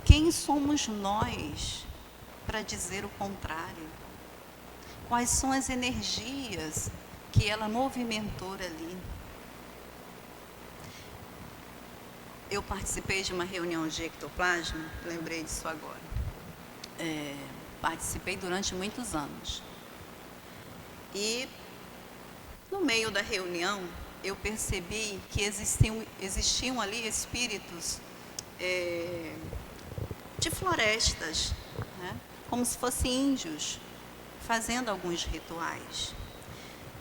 Quem somos nós para dizer o contrário? Quais são as energias que ela movimentou ali? Eu participei de uma reunião de ectoplasma, lembrei disso agora. Participei durante muitos anos. E no meio da reunião, eu percebi que existiam ali espíritos de florestas, né? Como se fossem índios, fazendo alguns rituais.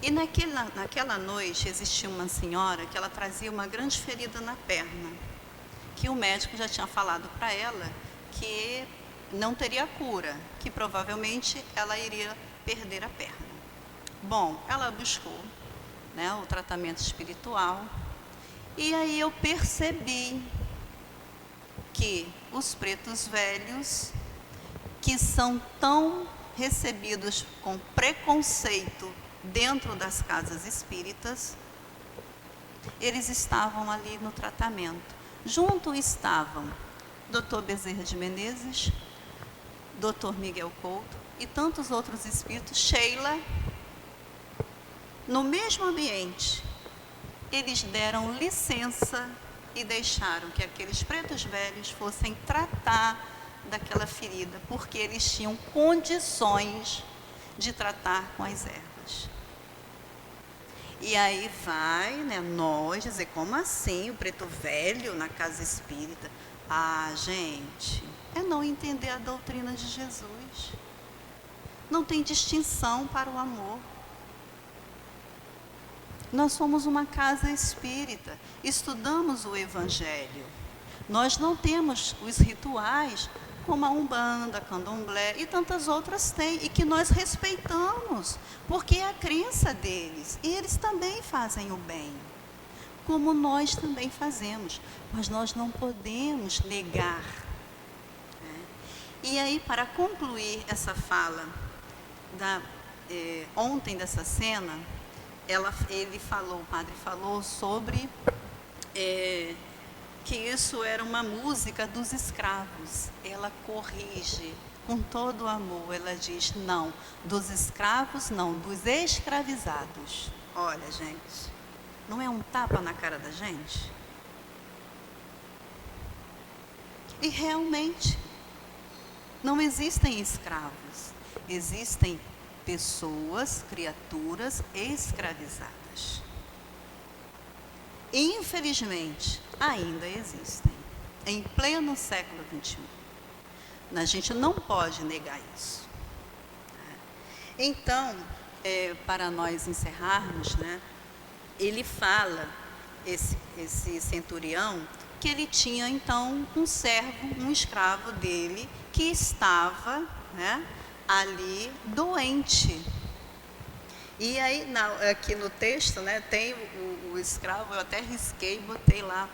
E naquela noite existia uma senhora que ela trazia uma grande ferida na perna, que o médico já tinha falado para ela que não teria cura, que provavelmente ela iria perder a perna. Bom, ela buscou, né, o tratamento espiritual E aí eu percebi que os pretos velhos, que são tão recebidos com preconceito dentro das casas espíritas, eles estavam ali no tratamento. Junto estavam Dr. Bezerra de Menezes, Dr. Miguel Couto e tantos outros espíritos, Sheila. No mesmo ambiente, eles deram licença e deixaram que aqueles pretos velhos fossem tratar daquela ferida, porque eles tinham condições de tratar com as ervas. E aí vai, né, nós dizer, como assim, o preto velho na casa espírita? Ah, gente, é não entender a doutrina de Jesus. Não tem distinção para o amor. Nós somos uma casa espírita, estudamos o Evangelho. Nós não temos os rituais como a Umbanda, a Candomblé e tantas outras têm, e que nós respeitamos, porque é a crença deles, e eles também fazem o bem, como nós também fazemos, mas nós não podemos negar. E aí, para concluir essa fala, ontem dessa cena, o padre falou sobre que isso era uma música dos escravos. Ela corrige com todo o amor, ela diz, não, dos escravos não, dos escravizados. Olha, gente, não é um tapa na cara da gente? E realmente, não existem escravos, existem pessoas, criaturas escravizadas. Infelizmente, ainda existem, em pleno século XXI. A gente não pode negar isso. Então, para nós encerrarmos, né, ele fala, esse centurião, que ele tinha então um servo, um escravo dele, que estava, né, ali doente. E aí, aqui no texto, né, tem o escravo, eu até risquei e botei lá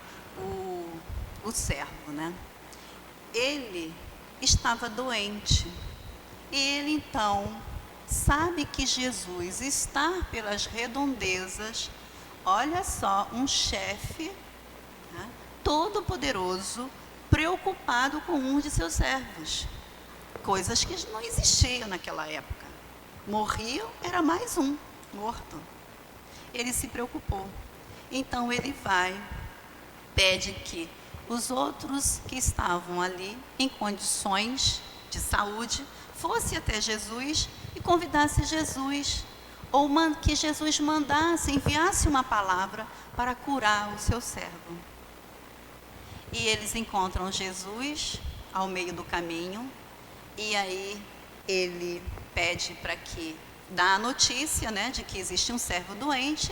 o servo, né? Ele estava doente. E ele então sabe que Jesus está pelas redondezas. Olha só, um chefe, né, todo poderoso, preocupado com um de seus servos. Coisas que não existiam naquela época. Morriam, era mais um morto. Ele se preocupou. Então ele vai, pede que os outros que estavam ali em condições de saúde fosse até Jesus e convidasse Jesus, ou que Jesus enviasse uma palavra para curar o seu servo. E eles encontram Jesus ao meio do caminho, e aí ele pede para que dá a notícia, né, de que existe um servo doente.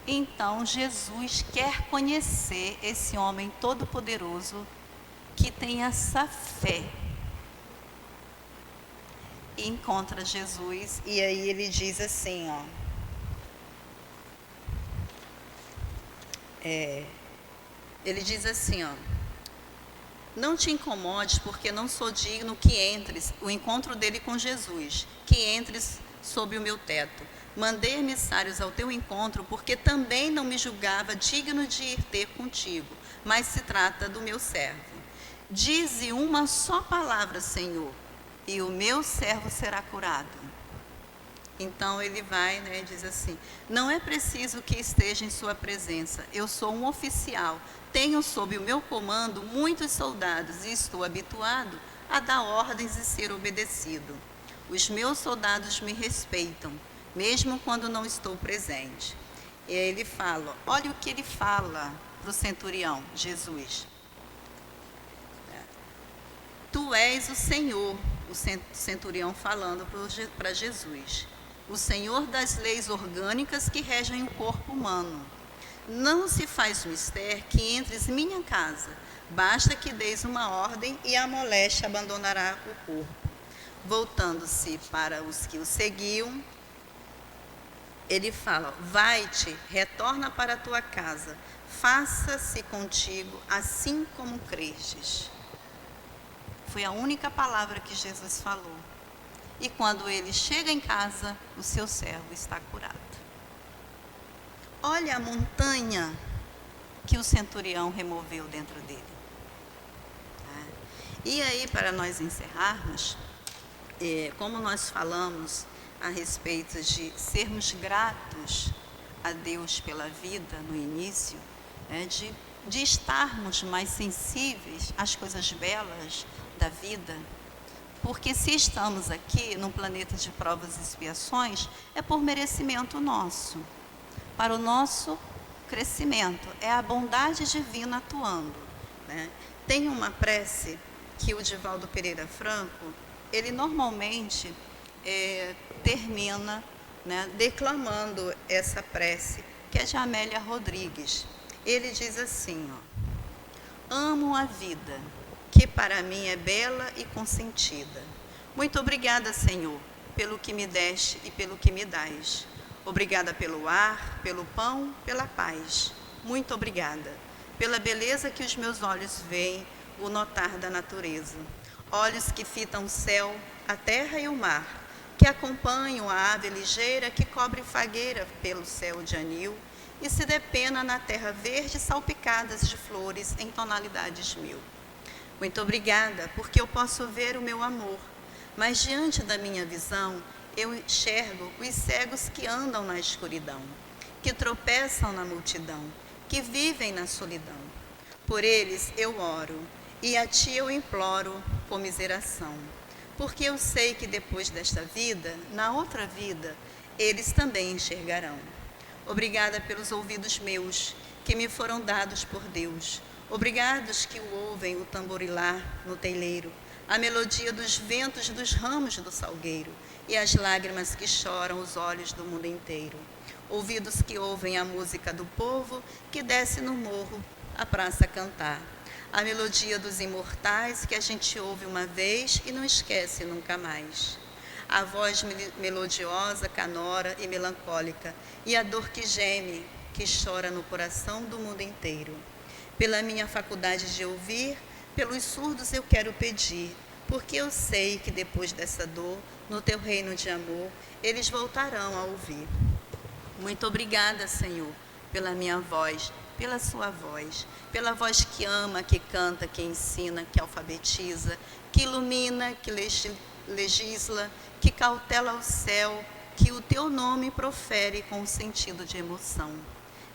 Então Jesus quer conhecer esse homem todo-poderoso que tem essa fé. E encontra Jesus, e aí ele diz assim, ó, ele diz assim, ó, não te incomodes, porque não sou digno que entres, o encontro dele com Jesus, que entres sob o meu teto. Mandei emissários ao teu encontro, porque também não me julgava digno de ir ter contigo, mas se trata do meu servo. Dize uma só palavra, Senhor, e o meu servo será curado. Então ele vai, né, e diz assim, não é preciso que esteja em sua presença, eu sou um oficial, tenho sob o meu comando muitos soldados e estou habituado a dar ordens e ser obedecido. Os meus soldados me respeitam, mesmo quando não estou presente. E aí ele fala, olha o que ele fala para o centurião, Jesus. Tu és o Senhor, o centurião falando para Jesus. O Senhor das leis orgânicas que regem o corpo humano. Não se faz mister que entres em minha casa, basta que deis uma ordem e a moléstia abandonará o corpo. Voltando-se para os que o seguiam, ele fala, vai-te, retorna para a tua casa, faça-se contigo assim como crestes. Foi a única palavra que Jesus falou. E quando ele chega em casa, o seu servo está curado. Olha a montanha que o centurião removeu dentro dele. E aí, para nós encerrarmos, como nós falamos a respeito de sermos gratos a Deus pela vida no início, de estarmos mais sensíveis às coisas belas da vida, porque se estamos aqui num planeta de provas e expiações, é por merecimento nosso, para o nosso crescimento, é a bondade divina atuando. Tem uma prece que o Divaldo Pereira Franco, ele normalmente termina declamando essa prece, que é de Amélia Rodrigues. Ele diz assim, amo a vida, que para mim é bela e consentida. Muito obrigada, Senhor, pelo que me deste e pelo que me dás. Obrigada pelo ar, pelo pão, pela paz. Muito obrigada pela beleza que os meus olhos veem o notar da natureza. Olhos que fitam o céu, a terra e o mar, que acompanham a ave ligeira que cobre fagueira pelo céu de anil e se depena na terra verde salpicadas de flores em tonalidades mil. Muito obrigada, porque eu posso ver o meu amor, mas diante da minha visão eu enxergo os cegos que andam na escuridão, que tropeçam na multidão, que vivem na solidão. Por eles eu oro, e a ti eu imploro comiseração, porque eu sei que depois desta vida, na outra vida, eles também enxergarão. Obrigada pelos ouvidos meus, que me foram dados por Deus. Obrigados que o ouvem o tamborilar no telheiro, a melodia dos ventos dos ramos do salgueiro e as lágrimas que choram os olhos do mundo inteiro. Ouvidos que ouvem a música do povo que desce no morro a praça cantar. A melodia dos imortais que a gente ouve uma vez e não esquece nunca mais. A voz melodiosa, canora e melancólica, e a dor que geme, que chora no coração do mundo inteiro. Pela minha faculdade de ouvir, pelos surdos eu quero pedir, porque eu sei que depois dessa dor, no teu reino de amor, eles voltarão a ouvir. Muito obrigada, Senhor, pela minha voz, pela sua voz, pela voz que ama, que canta, que ensina, que alfabetiza, que ilumina, que legisla, que cautela o céu, que o teu nome profere com um sentido de emoção.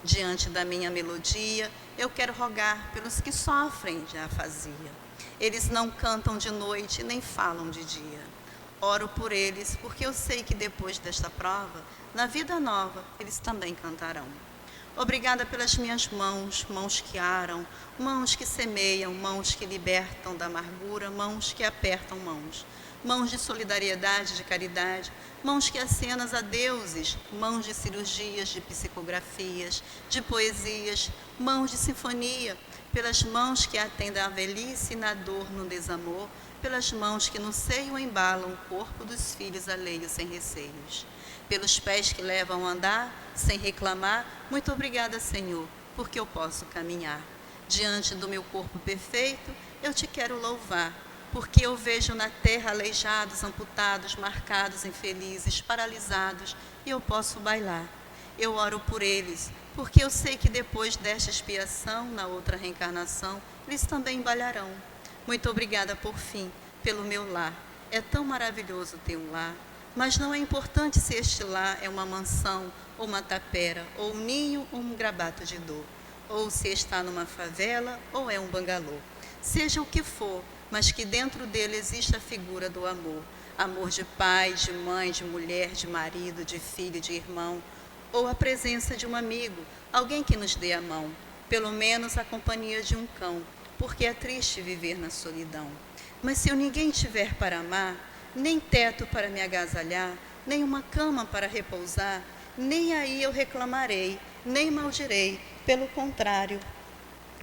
Diante da minha melodia, eu quero rogar pelos que sofrem de afasia. Eles não cantam de noite nem falam de dia. Oro por eles, porque eu sei que depois desta prova, na vida nova, eles também cantarão. Obrigada pelas minhas mãos, mãos que aram, mãos que semeiam, mãos que libertam da amargura, mãos que apertam mãos. Mãos de solidariedade, de caridade, mãos que acenas a deuses, mãos de cirurgias, de psicografias, de poesias, mãos de sinfonia, pelas mãos que atendem à velhice, na dor, no desamor, pelas mãos que no seio embalam o corpo dos filhos alheios sem receios. Pelos pés que levam a andar, sem reclamar, muito obrigada, Senhor, porque eu posso caminhar. Diante do meu corpo perfeito, eu te quero louvar, porque eu vejo na terra aleijados, amputados, marcados, infelizes, paralisados, e eu posso bailar. Eu oro por eles, porque eu sei que depois desta expiação, na outra reencarnação, eles também bailarão. Muito obrigada, por fim, pelo meu lar. É tão maravilhoso ter um lar, mas não é importante se este lar é uma mansão, ou uma tapera, ou um ninho, ou um grabato de dor, ou se está numa favela, ou é um bangalô. Seja o que for, mas que dentro dele exista a figura do amor. Amor de pai, de mãe, de mulher, de marido, de filho, de irmão. Ou a presença de um amigo, alguém que nos dê a mão. Pelo menos a companhia de um cão, porque é triste viver na solidão. Mas se eu ninguém tiver para amar, nem teto para me agasalhar, nem uma cama para repousar, nem aí eu reclamarei, nem maldirei. Pelo contrário,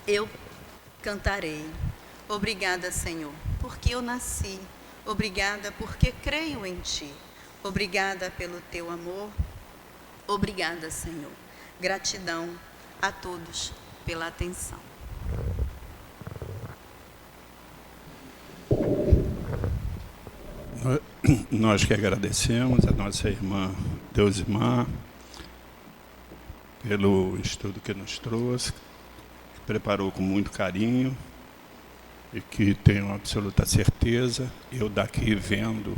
eu cantarei. Obrigada, Senhor, porque eu nasci. Obrigada porque creio em Ti. Obrigada pelo Teu amor. Obrigada, Senhor. Gratidão a todos pela atenção. Nós que agradecemos a nossa irmã Deusimar pelo estudo que nos trouxe, que preparou com muito carinho e que tenho absoluta certeza, eu daqui vendo,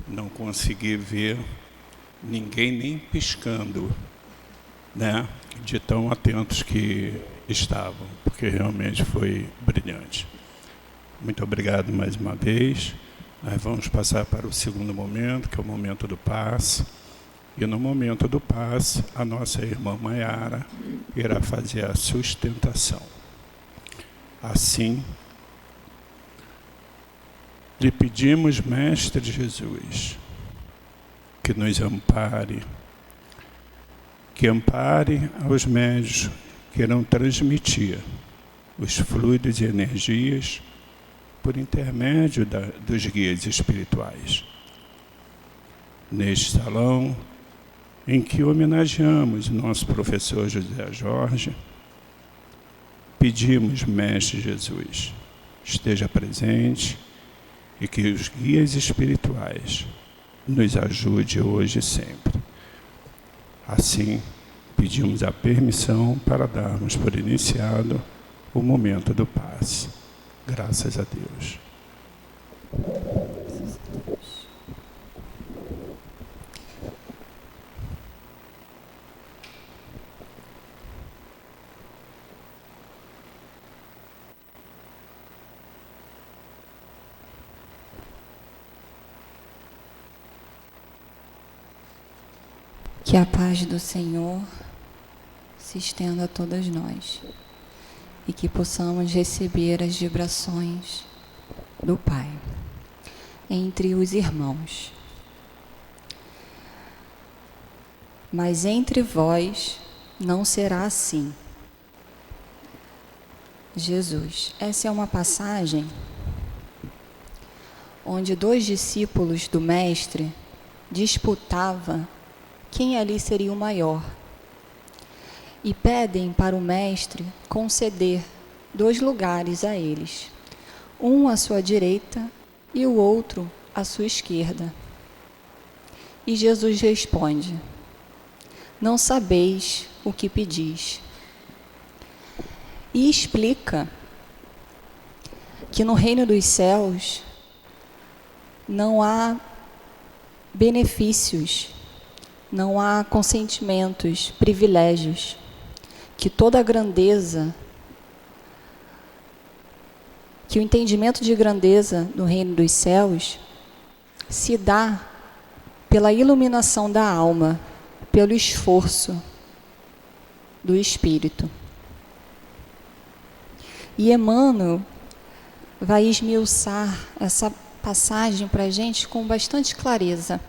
não consegui ver ninguém nem piscando, né, de tão atentos que estavam, porque realmente foi brilhante. Muito obrigado mais uma vez. Nós vamos passar para o segundo momento, que é o momento do passe. E no momento do passe, a nossa irmã Maiara irá fazer a sustentação. Assim, lhe pedimos, Mestre Jesus, que nos ampare, que ampare aos médios que irão transmitir os fluidos e energias por intermédio dos guias espirituais. Neste salão, em que homenageamos nosso professor José Jorge, pedimos, Mestre Jesus, esteja presente e que os guias espirituais nos ajude hoje e sempre. Assim, pedimos a permissão para darmos por iniciado o momento do passe. Graças a Deus. Que a paz do Senhor se estenda a todas nós e que possamos receber as vibrações do Pai entre os irmãos. Mas entre vós não será assim. Jesus. Essa é uma passagem onde 2 discípulos do Mestre disputavam quem ali seria o maior. E pedem para o Mestre conceder 2 lugares a eles, um à sua direita e o outro à sua esquerda. E Jesus responde: não sabeis o que pedis. E explica que no reino dos céus não há benefícios, não há consentimentos, privilégios, que toda a grandeza, que o entendimento de grandeza no reino dos céus se dá pela iluminação da alma, pelo esforço do espírito. E Emmanuel vai esmiuçar essa passagem para a gente com bastante clareza.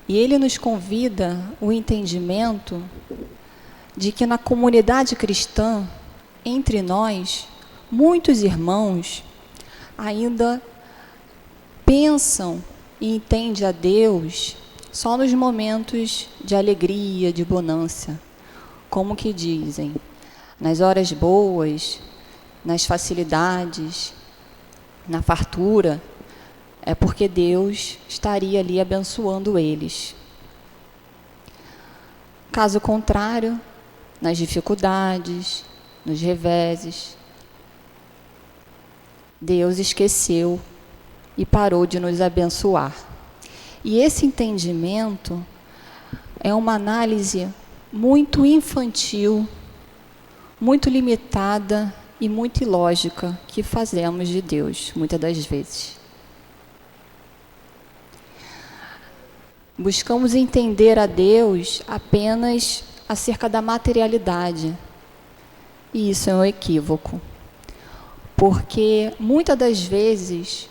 E ele nos convida o entendimento de que na comunidade cristã, entre nós, muitos irmãos ainda pensam e entendem a Deus só nos momentos de alegria, de bonança. Como que dizem? Nas horas boas, nas facilidades, na fartura, é porque Deus estaria ali abençoando eles. Caso contrário, nas dificuldades, nos reveses, Deus esqueceu e parou de nos abençoar. E esse entendimento é uma análise muito infantil, muito limitada e muito ilógica que fazemos de Deus, muitas das vezes. Buscamos entender a Deus apenas acerca da materialidade. E isso é um equívoco. Porque muitas das vezes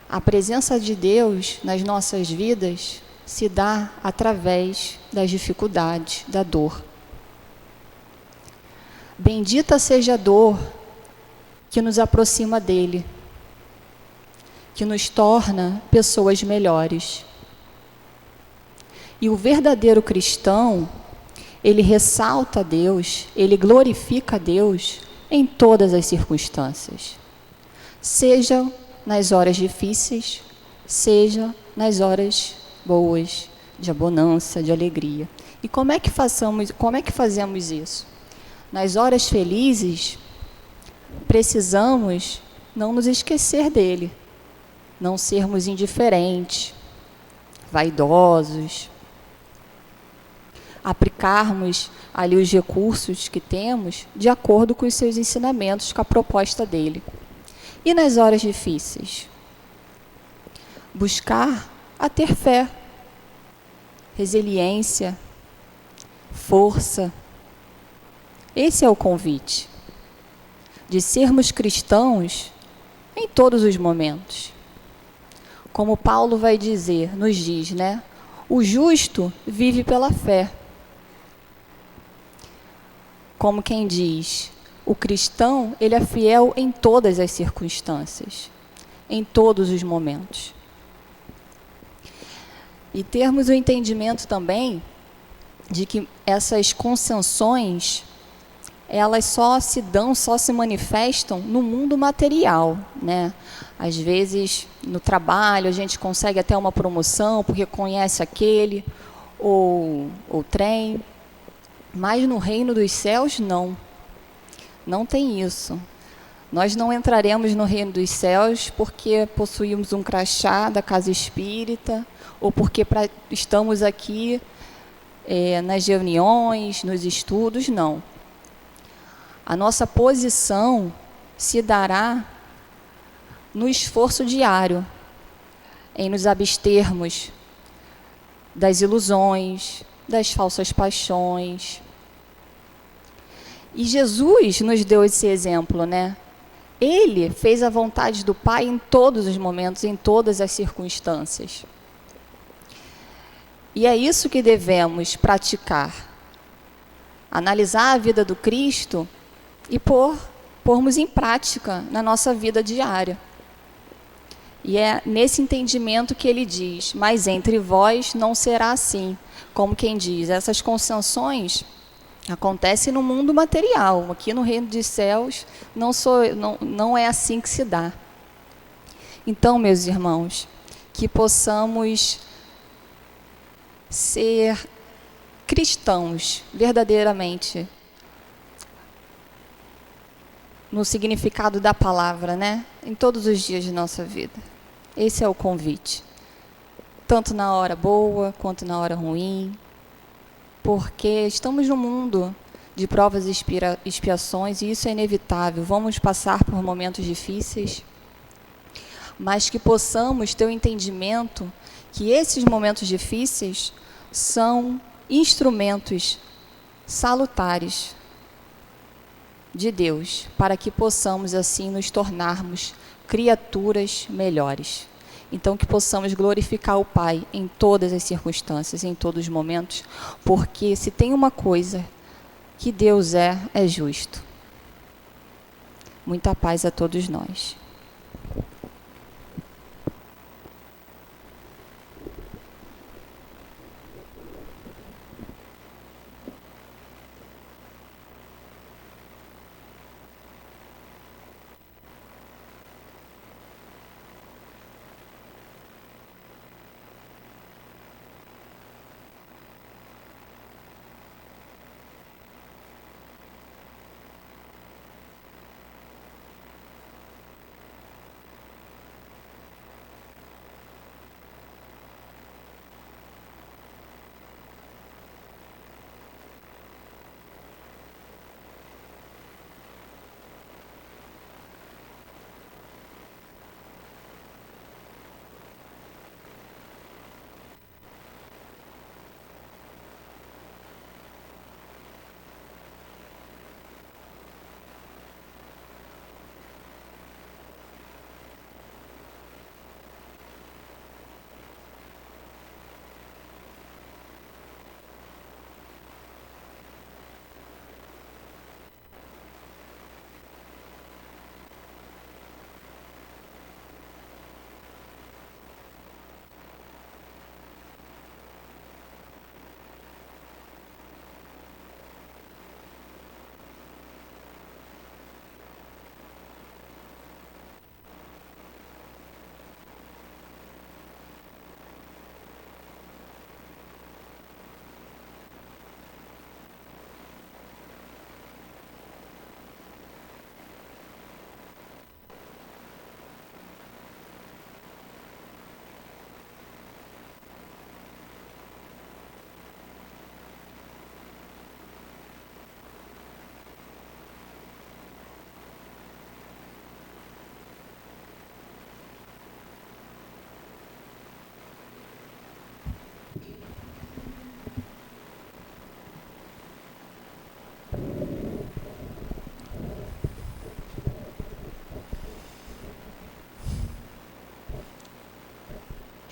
a presença de Deus nas nossas vidas se dá através das dificuldades, da dor. Bendita seja a dor que nos aproxima dele, que nos torna pessoas melhores. E o verdadeiro cristão, ele ressalta a Deus, ele glorifica a Deus em todas as circunstâncias, seja nas horas difíceis, seja nas horas boas, de abundância, de alegria. E como é que fazemos isso? Nas horas felizes, precisamos não nos esquecer dele, não sermos indiferentes, vaidosos, aplicarmos ali os recursos que temos de acordo com os seus ensinamentos, com a proposta dele. E nas horas difíceis? Buscar a ter fé, resiliência, força. Esse é o convite, de sermos cristãos em todos os momentos. Como Paulo vai dizer, nos diz, né? O justo vive pela fé. Como quem diz, o cristão, ele é fiel em todas as circunstâncias, em todos os momentos. E termos o entendimento também de que essas concessões, elas só se manifestam no mundo material, né? Às vezes, no trabalho, a gente consegue até uma promoção porque conhece aquele ou trem, mas no reino dos céus, não. Não tem isso. Nós não entraremos no reino dos céus porque possuímos um crachá da casa espírita ou porque estamos aqui nas reuniões, nos estudos, não. A nossa posição se dará no esforço diário, em nos abstermos das ilusões, das falsas paixões. E Jesus nos deu esse exemplo, né? Ele fez a vontade do Pai em todos os momentos, em todas as circunstâncias. E é isso que devemos praticar. Analisar a vida do Cristo e pormos em prática na nossa vida diária. E é nesse entendimento que ele diz, mas entre vós não será assim. Como quem diz, essas concessões acontecem no mundo material. Aqui no reino dos céus não é assim que se dá. Então, meus irmãos, que possamos ser cristãos verdadeiramente no significado da palavra, né? Em todos os dias de nossa vida. Esse é o convite. Tanto na hora boa, quanto na hora ruim. Porque estamos num mundo de provas e expiações, e isso é inevitável. Vamos passar por momentos difíceis, mas que possamos ter o entendimento que esses momentos difíceis são instrumentos salutares de Deus, para que possamos assim nos tornarmos criaturas melhores. Então, que possamos glorificar o Pai em todas as circunstâncias, em todos os momentos, porque se tem uma coisa que Deus é justo. Muita paz a todos nós.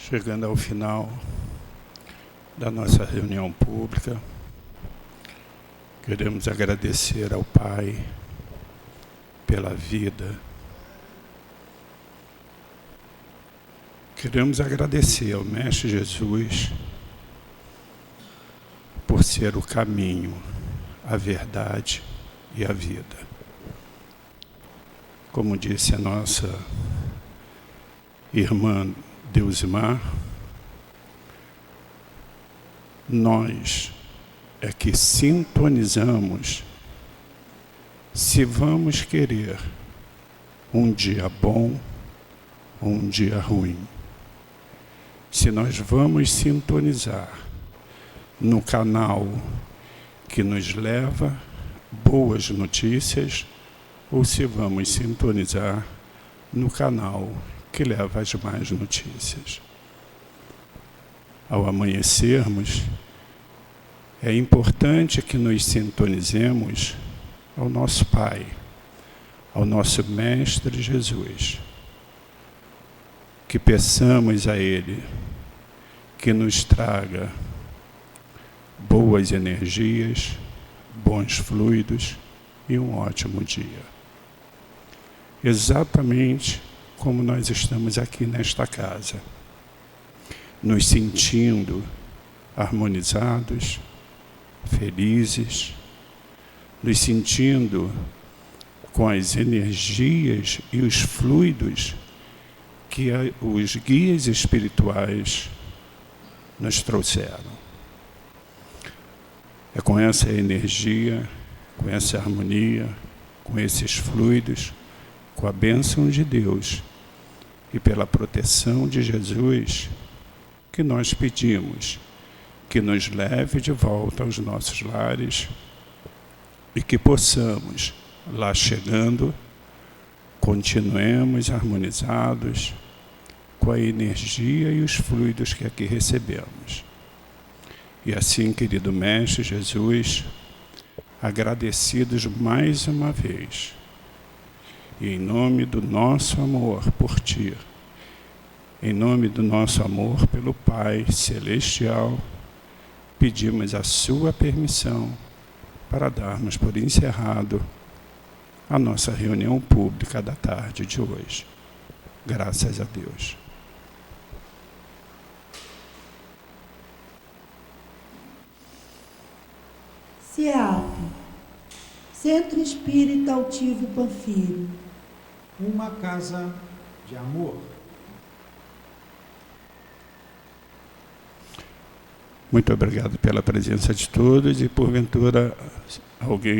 Chegando ao final da nossa reunião pública, queremos agradecer ao Pai pela vida. Queremos agradecer ao Mestre Jesus por ser o caminho, a verdade e a vida. Como disse a nossa irmã Deusimar, nós é que sintonizamos se vamos querer um dia bom ou um dia ruim. Se nós vamos sintonizar no canal que nos leva boas notícias ou se vamos sintonizar no canal que leva as más notícias. Ao amanhecermos, é importante que nos sintonizemos ao nosso Pai, ao nosso Mestre Jesus, que peçamos a Ele que nos traga boas energias, bons fluidos e um ótimo dia. Exatamente como nós estamos aqui nesta casa, nos sentindo harmonizados, felizes, nos sentindo com as energias e os fluidos que os guias espirituais nos trouxeram. É com essa energia, com essa harmonia, com esses fluidos, com a bênção de Deus e pela proteção de Jesus, que nós pedimos que nos leve de volta aos nossos lares e que possamos, lá chegando, continuemos harmonizados com a energia e os fluidos que aqui recebemos. E assim, querido Mestre Jesus, agradecidos mais uma vez, e em nome do nosso amor por Ti, em nome do nosso amor pelo Pai Celestial, pedimos a Sua permissão para darmos por encerrado a nossa reunião pública da tarde de hoje. Graças a Deus. CEAP, Centro Espírita Altivo Panfiro. Uma casa de amor. Muito obrigado pela presença de todos e, porventura, alguém